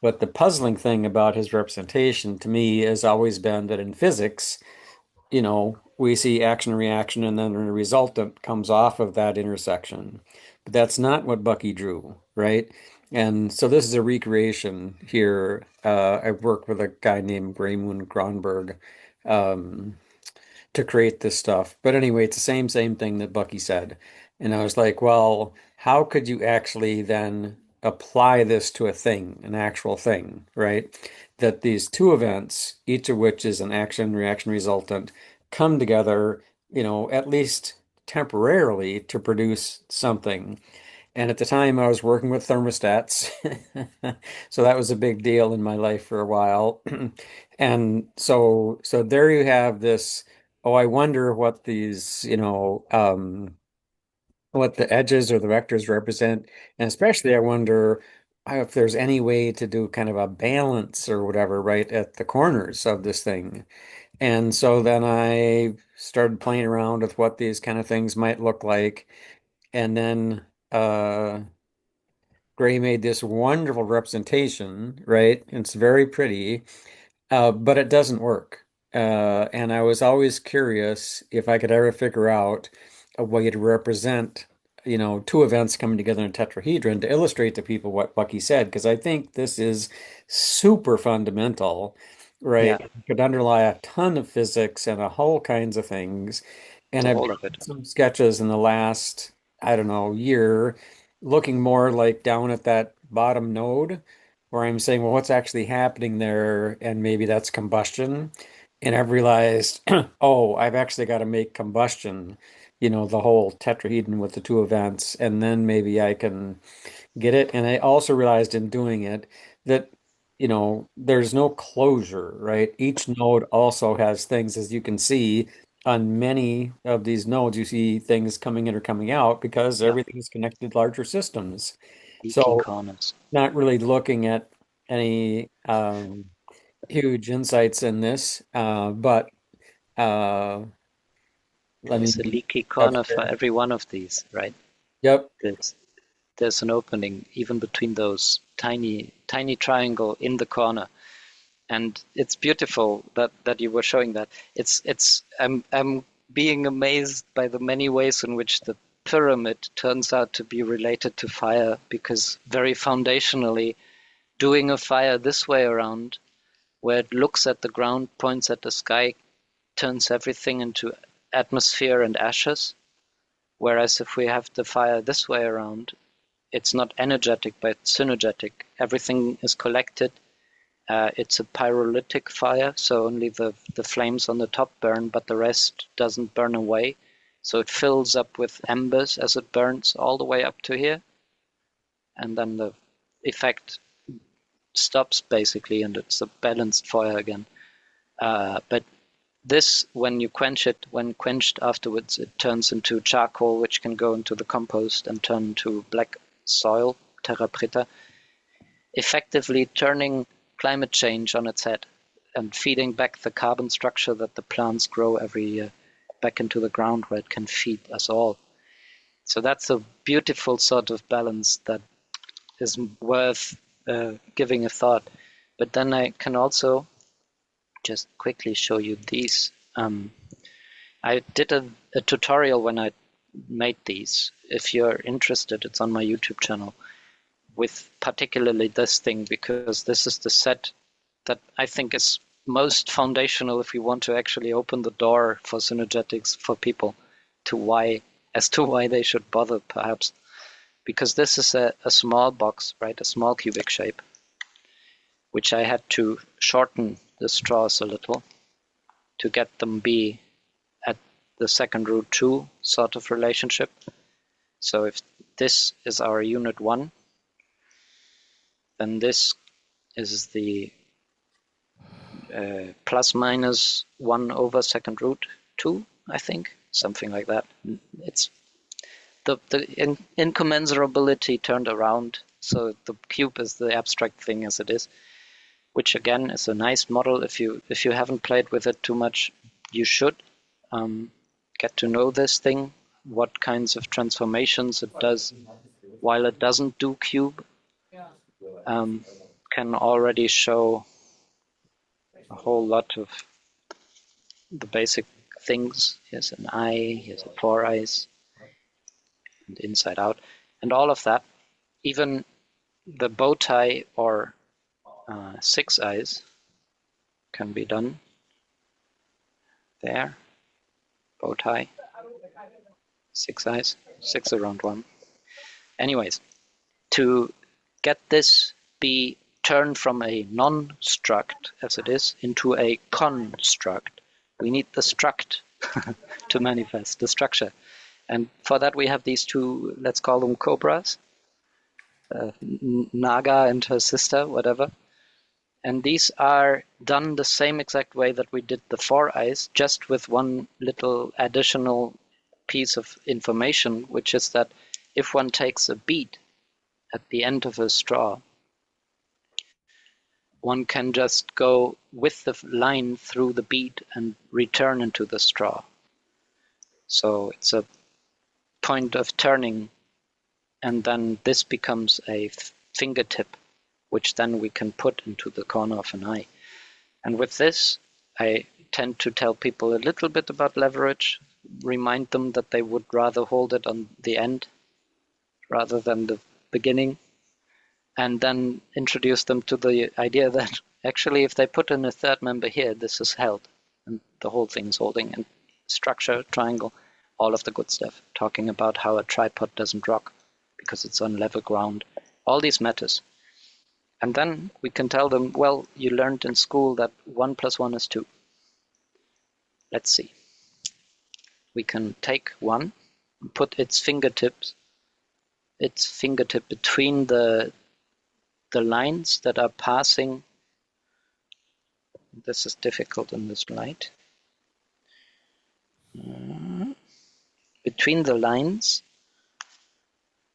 But the puzzling thing about his representation to me has always been that in physics, we see action, reaction, and then a resultant comes off of that intersection. But that's not what Bucky drew, right? And so this is a recreation here. I worked with a guy named Raymond Gronberg um, to create this stuff. But anyway, it's the same thing that Bucky said. And I was like, well, how could you actually then apply this to a thing, an actual thing, right? That these two events, each of which is an action, reaction, resultant, come together, at least temporarily to produce something. And at the time, I was working with thermostats. So that was a big deal in my life for a while. And so there you have this, oh, I wonder what these, what the edges or the vectors represent. And especially, I wonder if there's any way to do kind of a balance or whatever, right, at the corners of this thing. And so then I started playing around with what these kind of things might look like. And then, Gray made this wonderful representation, right? It's very pretty, but it doesn't work. And I was always curious if I could ever figure out a way to represent, two events coming together in a tetrahedron to illustrate to people what Bucky said, because I think this is super fundamental, Yeah, right? It could underlie a ton of physics and a whole kinds of things. And to I've all done of it. some sketches in the last, I don't know, year, looking more like down at that bottom node where I'm saying, well, what's actually happening there? And maybe that's combustion. And I've realized, oh, I've actually got to make combustion, the whole tetrahedron with the two events, and then maybe I can get it. And I also realized in doing it that, there's no closure, right? Each node also has things, as you can see, on many of these nodes, you see things coming in or coming out because Yeah, everything is connected to larger systems. leaky So corners. not really looking at any huge insights in this, but uh, I There's a mean, leaky that's corner for fair. every one of these, right? Yep. There's there's an opening even between those tiny triangle in the corner, and it's beautiful that you were showing that. I'm being amazed by the many ways in which the pyramid turns out to be related to fire, because very foundationally, doing a fire this way around, where it looks at the ground, points at the sky, turns everything into atmosphere and ashes. Whereas if we have the fire this way around, it's not energetic, but synergetic. Everything is collected. It's a pyrolytic fire, so only the flames on the top burn, but the rest doesn't burn away. So it fills up with embers as it burns all the way up to here. And then the effect stops basically, and it's a balanced fire again. But this, when you quench it, when quenched afterwards, it turns into charcoal, which can go into the compost and turn into black soil, terra preta, effectively turning climate change on its head and feeding back the carbon structure that the plants grow every year back into the ground where it can feed us all. So that's a beautiful sort of balance that is worth giving a thought. But then I can also just quickly show you these. I did a tutorial when I made these. If you're interested, it's on my YouTube channel, with particularly this thing, because this is the set that I think is most foundational if we want to actually open the door for synergetics for people to why they should bother, perhaps. Because this is a small box, right? A small cubic shape, which I had to shorten the straws a little to get them be at the second root 2 sort of relationship. So if this is our unit 1, then this is the plus minus 1 over second root 2, I think, something like that. It's the incommensurability turned around, so the cube is the abstract thing as it is. which again is a nice model. If you haven't played with it too much, you should get to know this thing, what kinds of transformations it does while it doesn't do cube. Can already show a whole lot of the basic things. Here's an eye, here's a foureyes, and inside out, and all of that. Even the bow tie or 6 eyes can be done there. Bow tie, 6 eyes, 6 around 1. Anyways, to get this be turned from a non-struct, as it is, into a construct, we need the struct to manifest the structure. And for that we have these two, let's call them cobras, Naga and her sister, whatever. And these are done the same exact way that we did the foureyes, just with one little additional piece of information, which is that if one takes a bead at the end of a straw, one can just go with the line through the bead and return into the straw. So it's a point of turning, and then this becomes a fingertip, which then we can put into the corner of an eye. And with this, I tend to tell people a little bit about leverage, remind them that they would rather hold it on the end rather than the beginning, and then introduce them to the idea that actually if they put in a third member here, this is held, and the whole thing is holding, and structure, triangle, all of the good stuff, talking about how a tripod doesn't rock because it's on level ground, all these matters. And then we can tell them, well, you learned in school that 1 + 1 is 2. Let's see. We can take 1, put its fingertip between the lines that are passing. This is difficult in this light. Between the lines.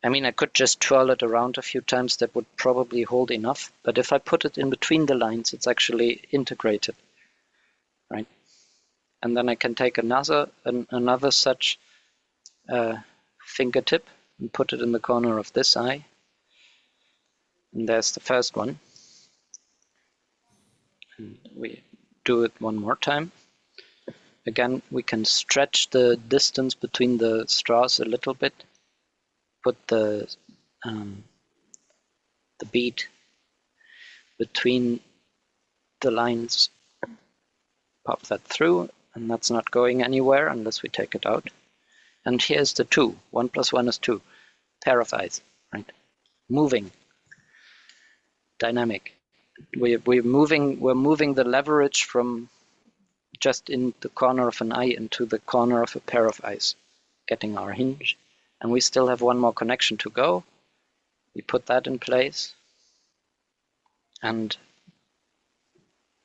I mean, I could just twirl it around a few times. That would probably hold enough. But if I put it in between the lines, it's actually integrated, right? And then I can take another such fingertip and put it in the corner of this eye. And there's the first one. And we do it one more time. Again, we can stretch the distance between the straws a little bit. Put the bead between the lines, pop that through, and that's not going anywhere unless we take it out. And here's the 2. 1 + 1 is 2. Pair of eyes, right? Moving, dynamic. We're moving the leverage from just in the corner of an eye into the corner of a pair of eyes, getting our hinge. And we still have one more connection to go. We put that in place. And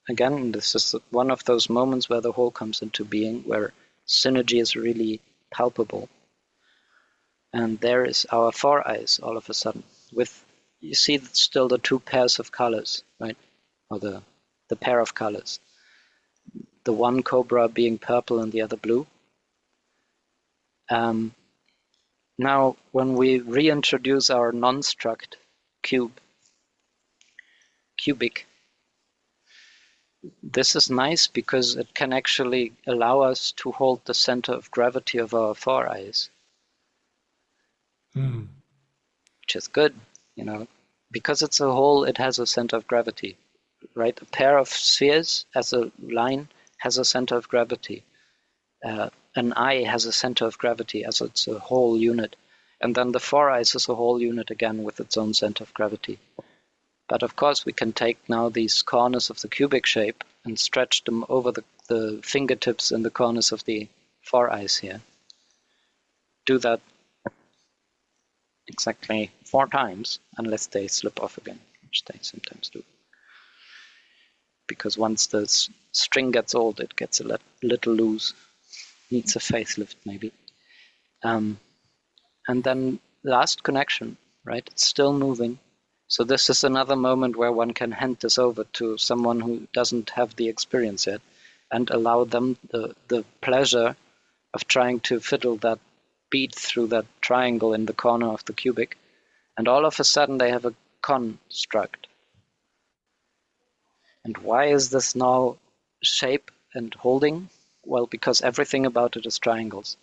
again, this is one of those moments where the whole comes into being, where synergy is really palpable. And there is our foureyes all of a sudden. With, you see still the 2 pairs of colors, right? Or the pair of colors. The one cobra being purple and the other blue. Now, when we reintroduce our non-struct cubic, this is nice because it can actually allow us to hold the center of gravity of our foureyes, which is good, because it's a whole, it has a center of gravity, right? A pair of spheres as a line has a center of gravity. An eye has a center of gravity as it's a whole unit. And then the foureyes is a whole unit again with its own center of gravity. But of course, we can take now these corners of the cubic shape and stretch them over the fingertips in the corners of the foureyes here. Do that exactly 4 times, unless they slip off again, which they sometimes do. Because once the string gets old, it gets a little loose. Needs a facelift, maybe. And then last connection, right? It's still moving. So this is another moment where one can hand this over to someone who doesn't have the experience yet and allow them the pleasure of trying to fiddle that bead through that triangle in the corner of the cubic. And all of a sudden they have a construct. And why is this now shape and holding? Well, because everything about it is triangles.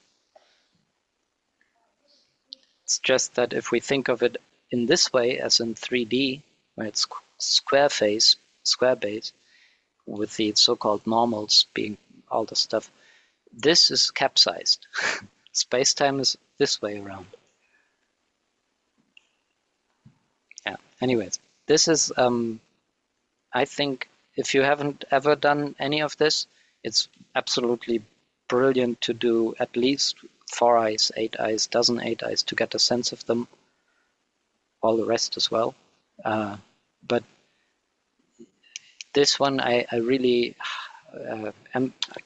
It's just that if we think of it in this way, as in 3D, where it's square base, with the so-called normals being all the stuff, this is capsized. Space-time is this way around. Yeah, anyways, this is, I think, if you haven't ever done any of this, it's absolutely brilliant to do at least 4 eyes, 8 eyes, dozen 8 eyes to get a sense of them. All the rest as well. But this one I really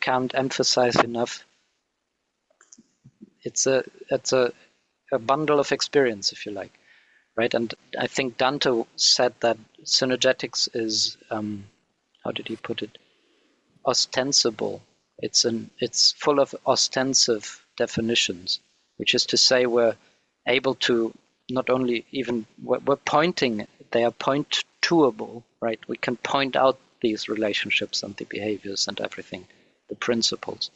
can't emphasize enough. It's a bundle of experience, if you like, right? And I think Dante said that synergetics is, how did he put it? Ostensible. It's full of ostensive definitions, which is to say we're able to not only even, we're pointing, they are point-toable, right? We can point out these relationships and the behaviors and everything, the principles.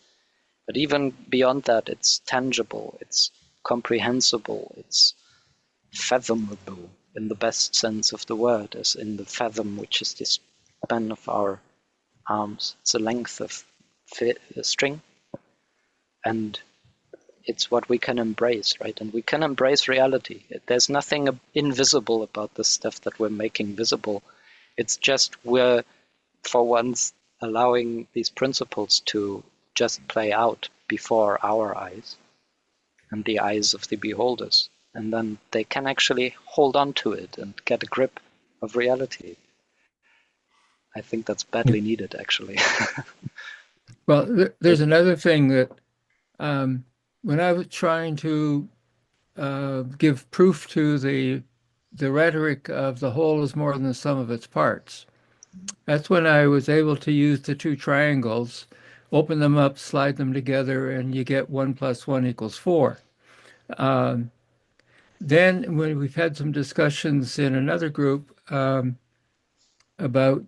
But even beyond that, it's tangible, it's comprehensible, it's fathomable in the best sense of the word, as in the fathom, which is this span of our arms. It's a length of string, and it's what we can embrace, right? And we can embrace reality. There's nothing invisible about the stuff that we're making visible. It's just we're, for once, allowing these principles to just play out before our eyes and the eyes of the beholders. And then they can actually hold on to it and get a grip of reality. I think that's badly needed, actually. Well, there's another thing that when I was trying to give proof to the rhetoric of the whole is more than the sum of its parts, that's when I was able to use the two triangles, open them up, slide them together, and you get 1 + 1 = 4. Then when we've had some discussions in another group about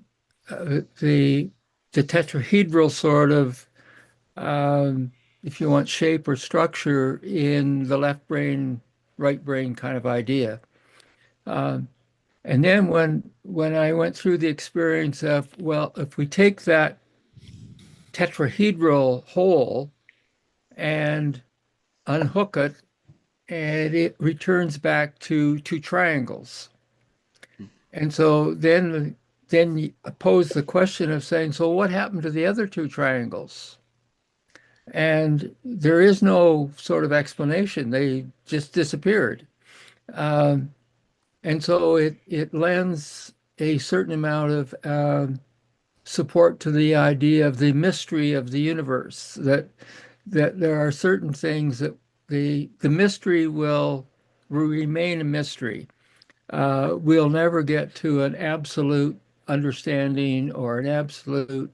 the tetrahedral sort of, if you want, shape or structure in the left brain, right brain kind of idea. And then when I went through the experience of, well, if we take that tetrahedral whole and unhook it, and it returns back to two triangles. And so then you pose the question of saying, so what happened to the other two triangles? And there is no sort of explanation. They just disappeared. And so it lends a certain amount of support to the idea of the mystery of the universe, that there are certain things that the mystery will remain a mystery. We'll never get to an absolute understanding or an absolute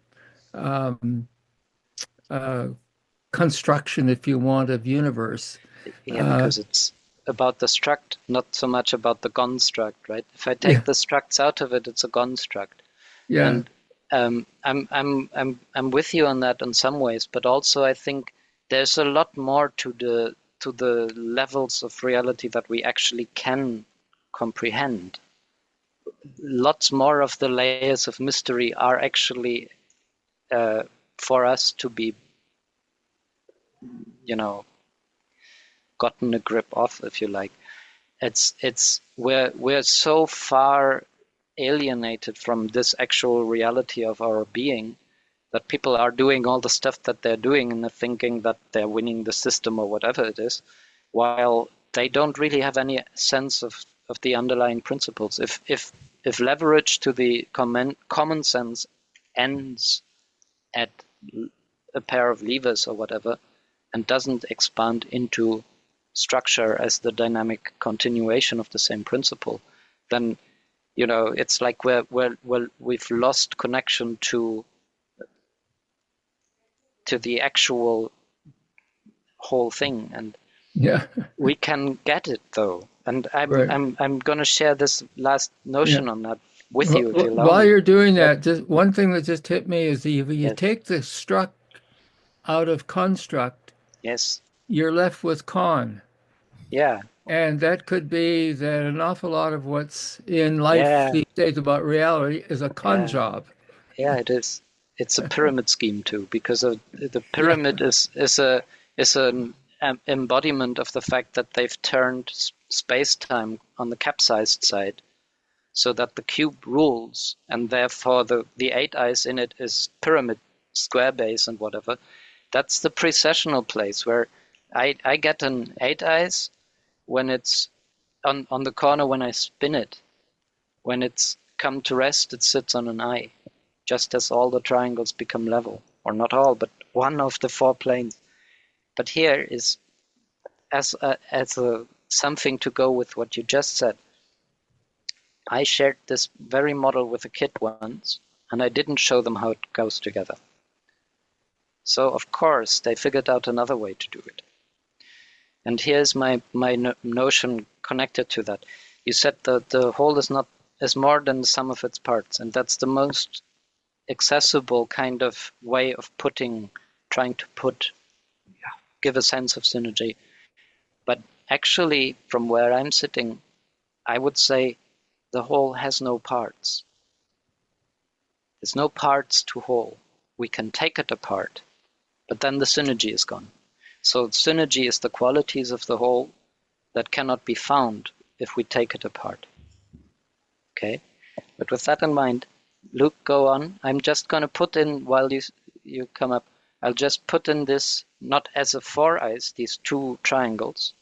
construction, if you want, of universe. Yeah, because it's about the struct, not so much about the construct, right? If I take the structs out of it, it's a construct. Yeah. And I'm with you on that in some ways, but also I think there's a lot more to the levels of reality that we actually can comprehend. Lots more of the layers of mystery are actually for us to be, gotten a grip of, if you like. We're so far alienated from this actual reality of our being that people are doing all the stuff that they're doing and they're thinking that they're winning the system or whatever it is, while they don't really have any sense of the underlying principles. If leverage to the common sense ends at a pair of levers or whatever and doesn't expand into structure as the dynamic continuation of the same principle, then You know, it's like we've lost connection to the actual whole thing, and Yeah. we can get it though. And Right. I'm gonna share this last Yeah. notion on that with you if you allow While me. you're doing But that, just one thing that just hit me is that if you yes, take the struct out of construct, yes, you're left with con. yeah, And that could be that an awful lot of what's in life yeah, these days about reality is a con yeah, job. yeah. It is. It's a pyramid scheme too, because the Yeah. pyramid is an embodiment of the fact that they've turned space-time on the capsized side, so that the cube rules, and therefore the eight eyes in it is pyramid, square base, and whatever. That's the precessional place where I get an eight eyes when it's on the corner when I spin it. When it's come to rest, it sits on an eye, just as all the triangles become level, or not all, but one of the four planes. But here is as a something to go with what you just said. I shared this very model with a kid once, and I didn't show them how it goes together. So of course they figured out another way to do it. And here's my notion connected to that. You said the whole is more than the sum of its parts, and that's the most accessible kind of way of trying to give a sense of synergy. But actually, from where I'm sitting, I would say the whole has no parts. There's no parts to whole. We can take it apart, but then the synergy is gone. So synergy is the qualities of the whole that cannot be found if we take it apart. Okay? But with that in mind, Luke, go on. I'm just going to put in, while you come up, I'll just put in this, not as a four eyes, these two triangles,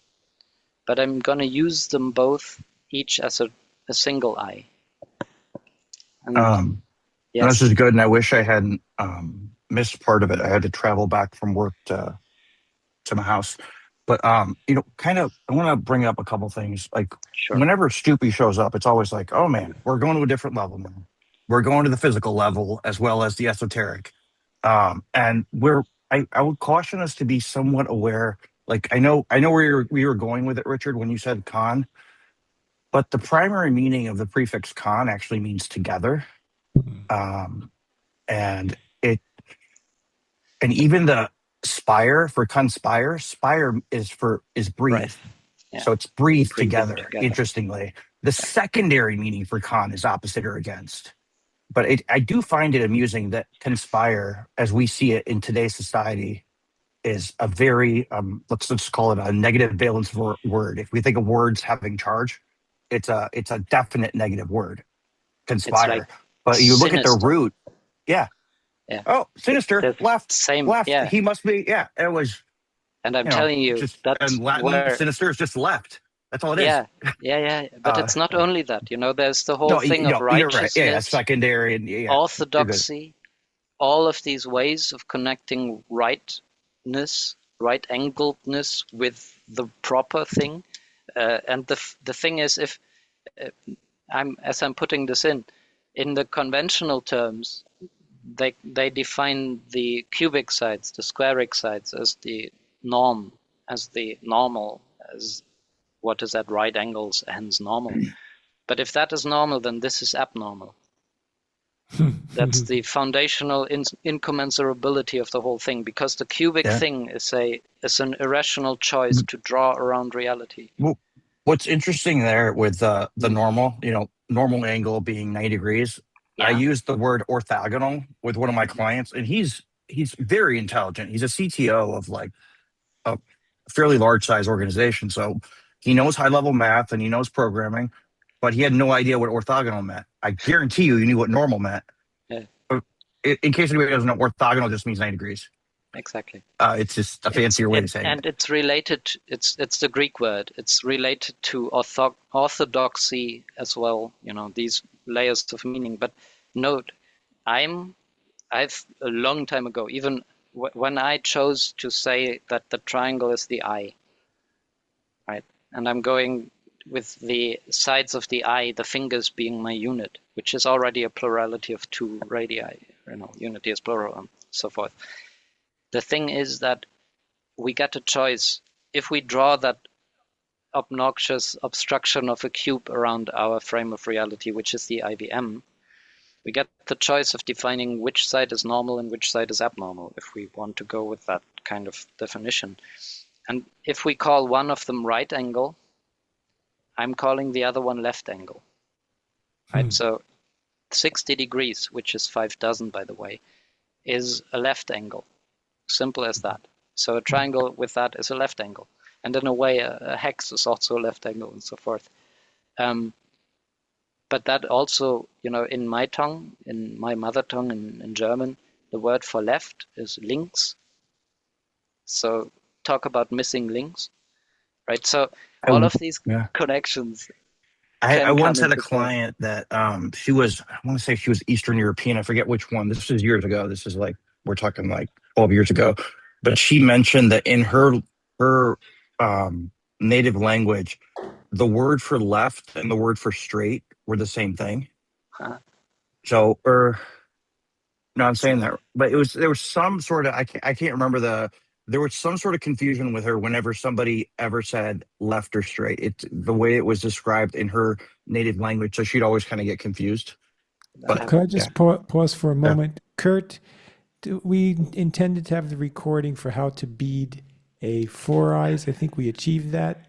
but I'm going to use them both, each as a single eye. And This yes, is good, and I wish I hadn't missed part of it. I had to travel back from work to my house, but kind of, I want to bring up a couple things. Like sure. whenever Struppi shows up, it's always like, oh man, we're going to a different level now. We're going to the physical level as well as the esoteric, and I would caution us to be somewhat aware. Like I know where we were going with it, Richard, when you said con, but the primary meaning of the prefix con actually means together. Um, and it and even the spire for conspire, spire is breathe, Right. Yeah. so it's breathe Breathing together. together. Interestingly, the Exactly. secondary meaning for con is opposite or against, but I do find it amusing that conspire as we see it in today's society is a very let's call it a negative valence word. If we think of words having charge, it's a definite negative word, It's like conspire. But you look at the sinister. root. Yeah. Yeah. Oh, sinister, The left, same. left. Yeah. He must be. Yeah, it was. And I'm telling you, Just that's in Latin, where, sinister is just left. That's all it is. yeah, yeah, yeah. But Uh, it's not only that, there's the whole no, thing of you're right. Yeah, righteousness, secondary, and yeah, you're good. orthodoxy, all of these ways of connecting rightness, right angledness with the proper thing. And the thing is, if uh, I'm putting this in the conventional terms, they define the cubic sides, the squaric sides, as the norm, as the normal, as what is at right angles, hence normal. But if that is normal, then this is abnormal. That's the foundational incommensurability of the whole thing, because the cubic Yeah. thing is an irrational choice to draw around reality. Well, what's interesting there with the Mm. normal, normal angle being 90 degrees, I Yeah. used the word orthogonal with one of my clients, and he's very intelligent. He's a CTO of like a fairly large size organization, so he knows high level math and he knows programming, but he had no idea what orthogonal meant. I guarantee you, he knew what normal meant. Yeah, But in case anybody doesn't know, orthogonal just means 90 degrees. exactly. It's just a fancier way of saying it. It's related. It's the Greek word. It's related to orthodoxy as well. These layers of meaning. But note, I've a long time ago, even when I chose to say that the triangle is the eye, right? And I'm going with the sides of the eye, the fingers being my unit, which is already a plurality of 2 radii, unity is plural and so forth. The thing is that we get a choice. If we draw that obnoxious obstruction of a cube around our frame of reality, which is the IBM, we get the choice of defining which side is normal and which side is abnormal, if we want to go with that kind of definition. And if we call one of them right angle, I'm calling the other one left angle. Right? So 60 degrees, which is 5 dozen, by the way, is a left angle. Simple as that. So a triangle with that is a left angle. And in a way, a hex is also a left angle and so forth. But that also, in my tongue, in my mother tongue, in German, the word for left is links. So talk about missing links, right? So all of these connections I can come once had a into play. client that she was, I want to say she was Eastern European. I forget which one. This was years ago. This is like, we're talking like 12 years ago. But she mentioned that in her native language, the word for left and the word for straight were the same thing. Huh. So, no, I'm saying that, but there was some sort of, I can't remember there was some sort of confusion with her whenever somebody ever said left or straight. The way it was described in her native language, so she'd always kind of get confused. But Could I just pause for a moment? Curt, we intended to have the recording for how to bead a foureyes. I think we achieved that.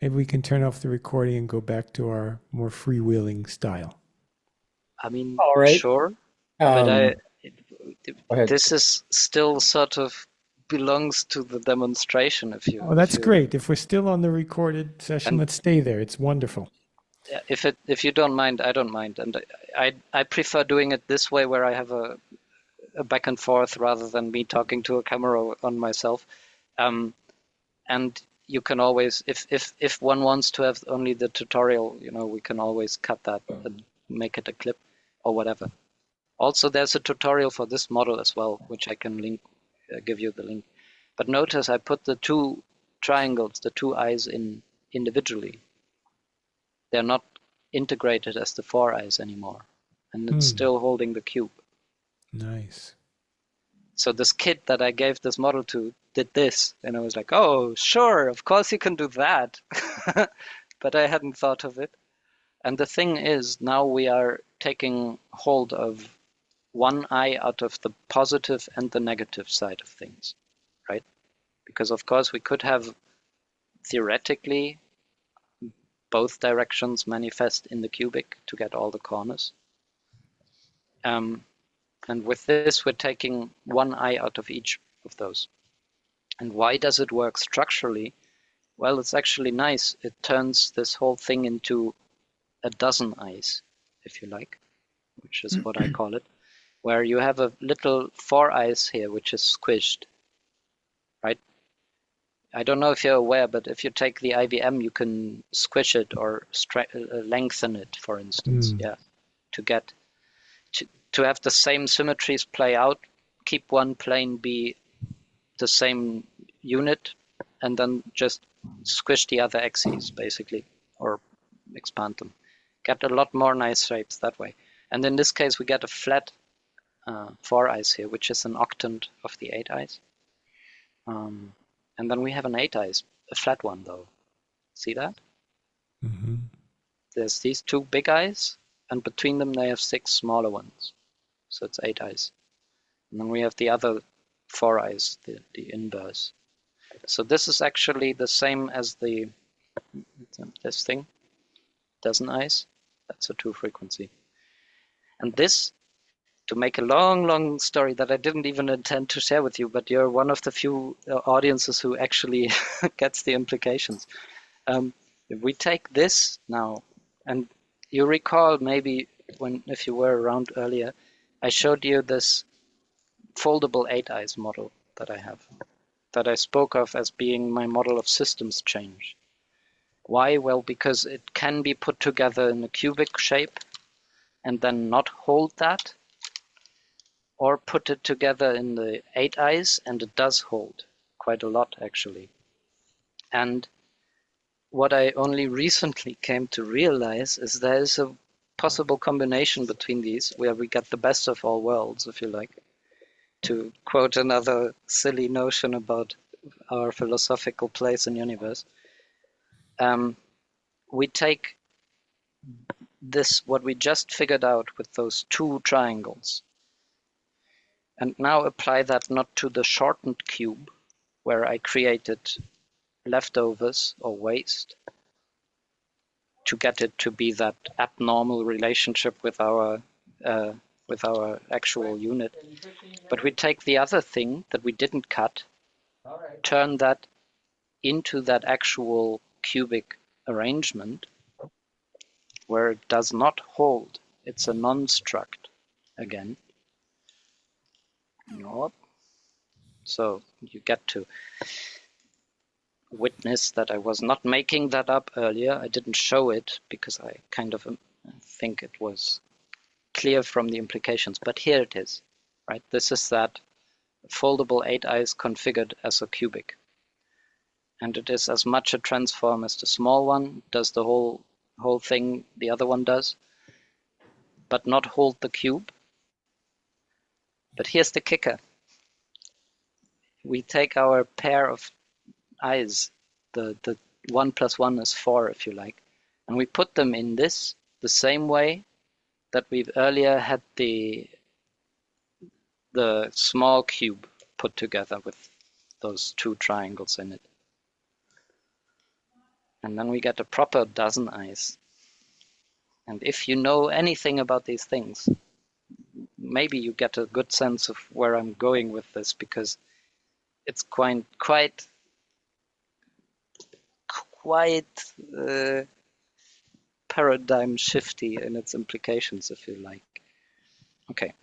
Maybe we can turn off the recording and go back to our more freewheeling style. I mean, All right. sure, but Go ahead. this is still sort of belongs to the demonstration. Oh, that's great. If we're still on the recorded session, let's stay there. It's wonderful. If you don't mind, I don't mind, and I prefer doing it this way, where I have a back and forth rather than me talking to a camera on myself. And you can always, if one wants to have only the tutorial, we can always cut that and make it a clip or whatever. Also, there's a tutorial for this model as well, which I can link, give you the link. But notice I put the 2 triangles, the 2 eyes in individually. They're not integrated as the 4 eyes anymore, and it's still holding the cube. Nice. So this kid that I gave this model to did this, and I was like, oh, sure, of course you can do that. But I hadn't thought of it. And the thing is, now we are taking hold of one eye out of the positive and the negative side of things, right? Because of course we could have theoretically both directions manifest in the cubic to get all the corners. And with this, we're taking one eye out of each of those. And why does it work structurally? Well, it's actually nice. It turns this whole thing into a dozen eyes, if you like, which is what I call it, where you have a little 4 eyes here, which is squished, right? I don't know if you're aware, but if you take the IBM, you can squish it or lengthen it, for instance, to get to have the same symmetries play out, keep one plane be the same unit, and then just squish the other axes, basically, or expand them. Get a lot more nice shapes that way. And in this case, we get a flat 4 eyes here, which is an octant of the 8 eyes. And then we have an 8 eyes, a flat one, though. See that? Mm-hmm. There's these 2 big eyes, and between them they have 6 smaller ones. So it's 8 eyes. And then we have the other 4 eyes, the inverse. So this is actually the same as this thing, dozen eyes. That's a 2 frequency. And this, to make a long story that I didn't even intend to share with you, but you're one of the few audiences who actually gets the implications. If we take this now, and you recall maybe if you were around earlier, I showed you this foldable 8 eyes model that I have, that I spoke of as being my model of systems change. Why? Well, because it can be put together in a cubic shape and then not hold that, or put it together in the 8 eyes and it does hold quite a lot, actually. And what I only recently came to realize is there is a possible combination between these where we get the best of all worlds, if you like, to quote another silly notion about our philosophical place in the universe. We take this, what we just figured out with those two triangles, and now apply that not to the shortened cube, where I created leftovers or waste to get it to be that abnormal relationship with our actual unit. But we take the other thing that we didn't cut, turn that into that actual cubic arrangement where it does not hold. It's a non-struct again. So you get to witness that I was not making that up earlier. I didn't show it because I kind of think it was clear from the implications, but here it is, right? This is that foldable 8-eyes configured as a cubic. And it is as much a transform as the small one, does the whole thing the other one does, but not hold the cube. But here's the kicker. We take our pair of eyes, the 1 + 1 is 4, if you like, and we put them in this the same way that we've earlier had the small cube put together with those two triangles in it. And then we get a proper dozen eyes. And if you know anything about these things, maybe you get a good sense of where I'm going with this, because it's quite paradigm shifty in its implications, if you like. Okay,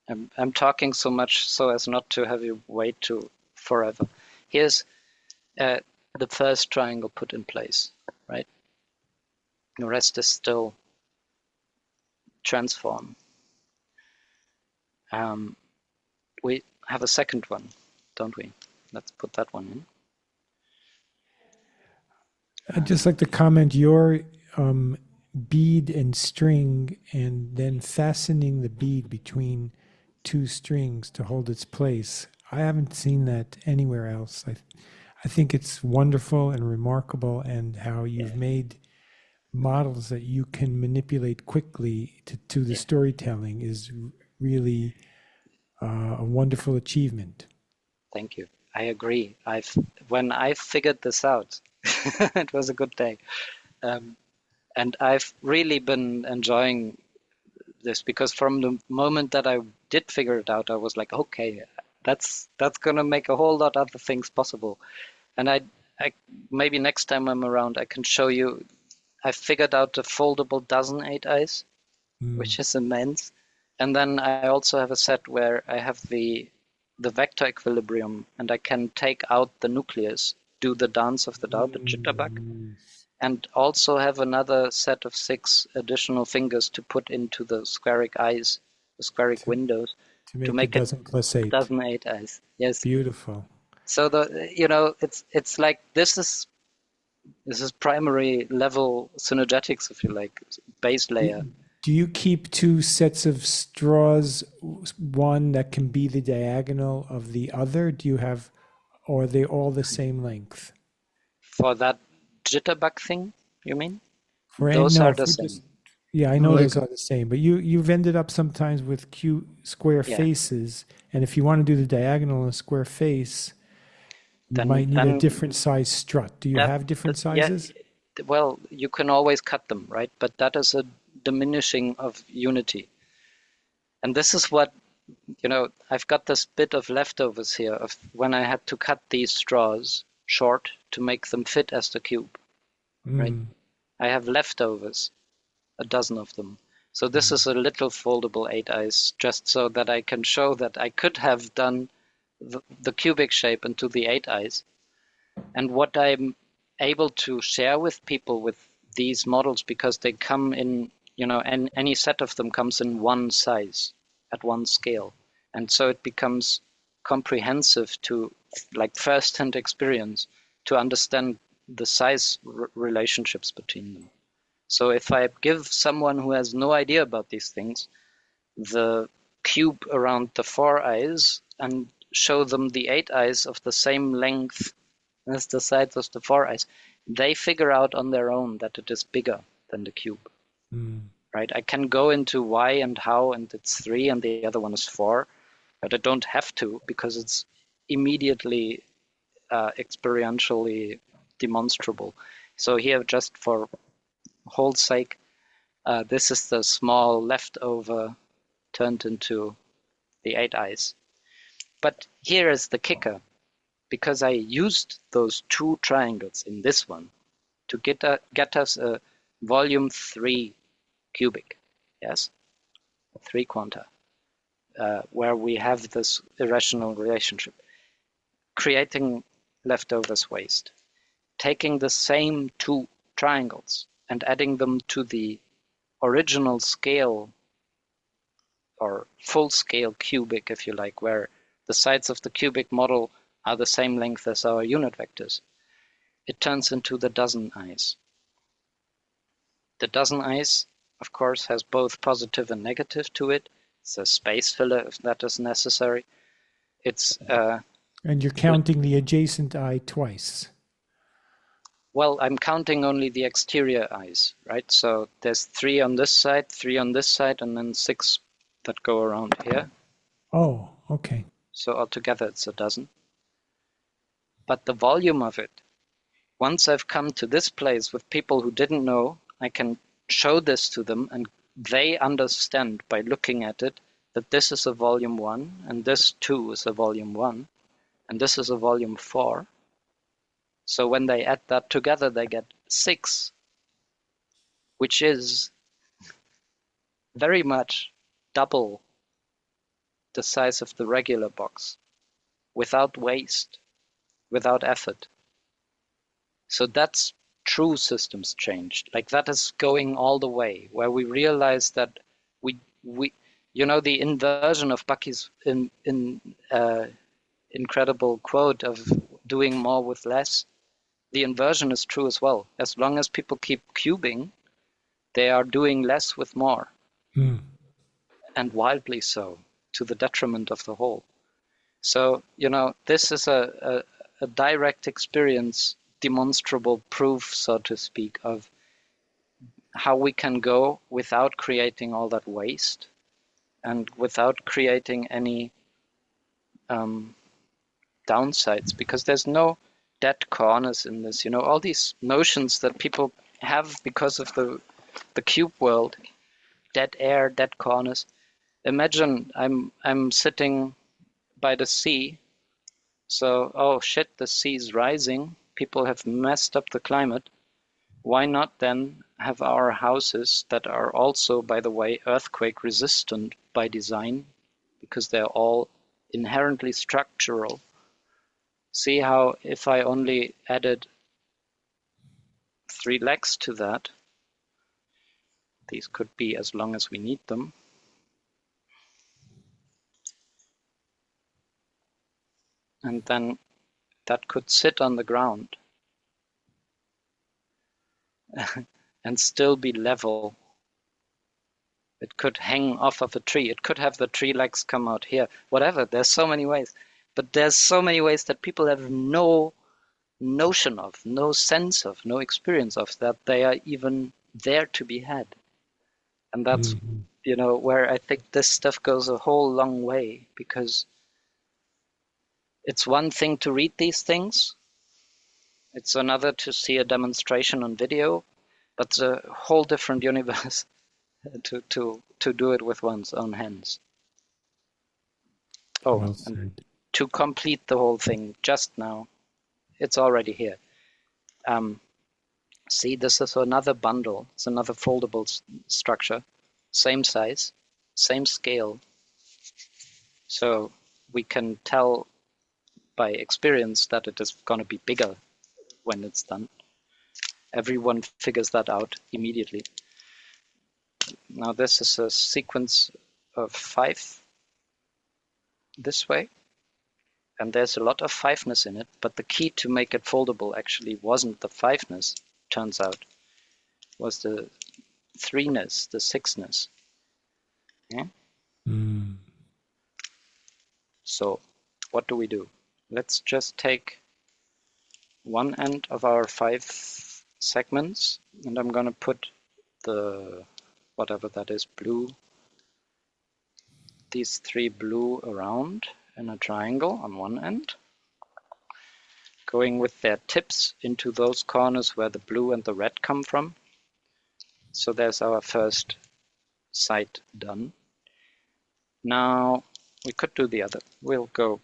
I'm talking so much so as not to have you wait to forever. Here's the first triangle put in place, right? The rest is still transform. We have a second one, don't we? Let's put that one in. I'd just like to comment your bead and string, and then fastening the bead between two strings to hold its place. I haven't seen that anywhere else. I think it's wonderful and remarkable, and how you've made models that you can manipulate quickly to the storytelling is really a wonderful achievement. Thank you. I agree. When I figured this out, it was a good day. And I've really been enjoying this, because from the moment that I did figure it out, I was like, okay, that's going to make a whole lot of other things possible. And I maybe next time I'm around, I can show you. I figured out the foldable dozen 8-eyes, which is immense. And then I also have a set where I have the vector equilibrium, and I can take out the nucleus, do the dance of the Tao, the jitterbug, and also have another set of 6 additional fingers to put into the squaric eyes, the squaric windows, to make a dozen plus 8. Dozen 8-eyes. Yes. Beautiful. So it's like this is primary level synergetics, if you like, base layer. Do you keep 2 sets of straws, one that can be the diagonal of the other? Do you have, or are they all the same length? For that jitterbug thing, you mean? Those are the same. Yeah, I know those are the same, but you've ended up sometimes with square faces, and if you want to do the diagonal in a square face, you might need a different size strut. Do you have different sizes? Yeah, well, you can always cut them, right? But that is a diminishing of unity. And this is what, I've got this bit of leftovers here of when I had to cut these straws short to make them fit as the cube, right? I have leftovers, a dozen of them. So this is a little foldable 8-eyes, just so that I can show that I could have done the cubic shape into the 8-eyes. And what I'm able to share with people with these models, because they come in, and any set of them comes in one size at one scale. And so it becomes comprehensive to like first-hand experience to understand the size relationships between them. So if I give someone who has no idea about these things the cube around the foureyes and show them the 8eyes of the same length as the sides of the foureyes, they figure out on their own that it is bigger than the cube. Right? I can go into why and how, and it's 3 and the other one is 4, but I don't have to because it's immediately experientially demonstrable. So here, just for whole sake, this is the small leftover turned into the 8eyes. But here is the kicker. Because I used those 2 triangles in this one to get us a volume 3 cubic, yes, 3 quanta, where we have this irrational relationship, creating leftovers waste, taking the same 2 triangles and adding them to the original scale or full scale cubic, if you like, where the sides of the cubic model are the same length as our unit vectors. It turns into the dozen eyes. The dozen eyes, of course, has both positive and negative to it. It's a space filler if that is necessary. It's And you're counting the adjacent eye twice. well, I'm counting only the exterior eyes, right? So there's 3 on this side, 3 on this side, and then 6 that go around here. Oh, okay. So altogether it's a dozen. But the volume of it, once I've come to this place with people who didn't know, I can show this to them and they understand by looking at it that this is a volume 1 and this too is a volume 1 and this is a volume 4. So when they add that together, they get 6, which is very much double the size of the regular box without waste, without effort. So that's true systems change. Like that is going all the way, where we realize that we you know, the inversion of Bucky's incredible quote of doing more with less, the inversion is true as well. As long as people keep cubing, they are doing less with more. And wildly so, to the detriment of the whole. So, you know, this is a direct experience, demonstrable proof, so to speak, of how we can go without creating all that waste and without creating any downsides, because there's no dead corners in this. You know, all these notions that people have because of the cube world, dead air, dead corners. Imagine I'm sitting by the sea. So, oh shit, the sea's rising. People have messed up the climate. Why not then have our houses that are also, by the way, earthquake resistant by design, because they're all inherently structural. See how if I only added 3 legs to that, these could be as long as we need them. And then that could sit on the ground and still be level. It could hang off of a tree. It could have the tree legs come out here. Whatever. There's so many ways. But there's so many ways that people have no notion of, no sense of, no experience of, that they are even there to be had. And that's, you know, where I think this stuff goes a whole long way, because it's one thing to read these things. It's another to see a demonstration on video, but it's a whole different universe to do it with one's own hands. Oh, Well and said. to complete the whole thing just now, it's already here. See, this is another bundle. It's another foldable structure, same size, same scale. So we can tell by experience that it is going to be bigger when it's done. Everyone figures that out immediately. Now this is a sequence of 5 this way. and there's a lot of fiveness in it, but the key to make it foldable actually wasn't the fiveness, turns out, was the threeness, the sixness. Yeah? Mm. So what do we do? Let's just take one end of our 5 segments, and I'm going to put the, whatever that is, blue, these 3 blue around in a triangle on one end, going with their tips into those corners where the blue and the red come from. So there's our first side done. Now we could do the other. We'll go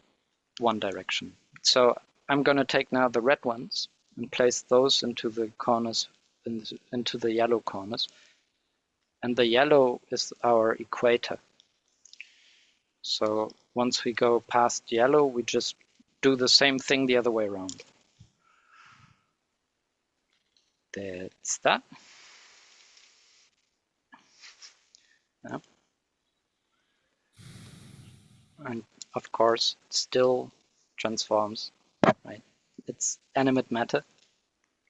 one direction. So I'm going to take now the red ones and place those into the corners, into the yellow corners. And the yellow is our equator. So once we go past yellow, we just do the same thing the other way around. That's that. Yeah. And of course, it still transforms, right? It's animate matter.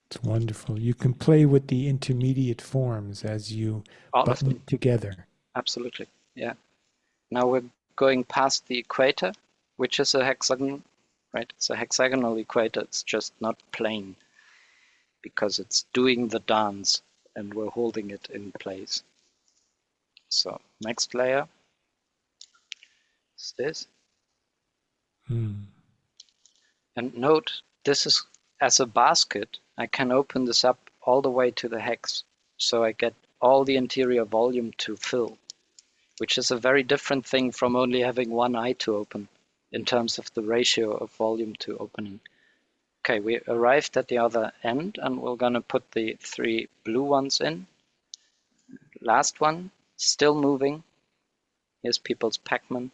It's wonderful. You can play with the intermediate forms as you All of button them. it together. Absolutely. Yeah. Now we're going past the equator, which is a hexagon, right? It's a hexagonal equator. It's just not plain because it's doing the dance and we're holding it in place. So next layer is this. Mm. And note, this is as a basket. I can open this up all the way to the hex. So I get all the interior volume to fill, which is a very different thing from only having one eye to open in terms of the ratio of volume to opening. Okay, we arrived at the other end and we're going to put the 3 blue ones in. Last one, still moving. Here's people's Pac-Man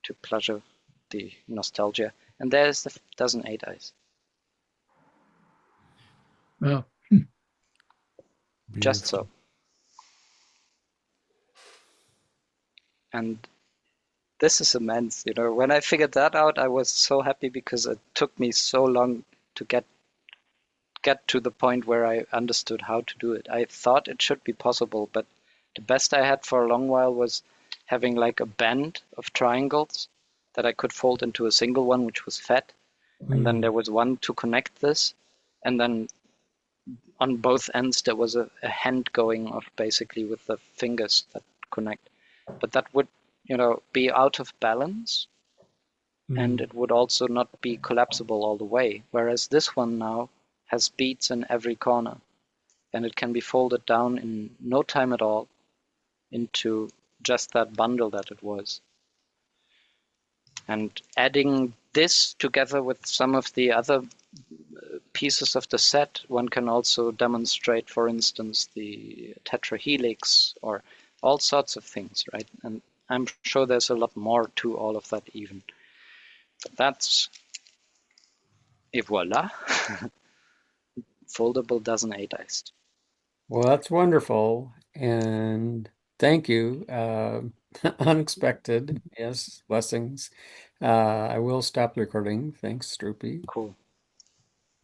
to pleasure the nostalgia. And there's the dozen 8 eyes. Well, Just Beautiful. so. And this is immense. You know, when I figured that out, I was so happy because it took me so long to get to the point where I understood how to do it. I thought it should be possible, but the best I had for a long while was having like a band of triangles that I could fold into a single one, which was fat. And then there was one to connect this. And then on both ends, there was a hand going off basically with the fingers that connect. But that would, you know, be out of balance. And it would also not be collapsible all the way. Whereas this one now has beads in every corner. And it can be folded down in no time at all into just that bundle that it was. And adding this together with some of the other pieces of the set, one can also demonstrate, for instance, the tetrahelix or all sorts of things, right? And I'm sure there's a lot more to all of that even. But that's, et voila, foldable dozen 8-iced. Well, that's wonderful. And thank you. Unexpected. Yes, blessings. I will stop the recording. Thanks, Struppi. Cool.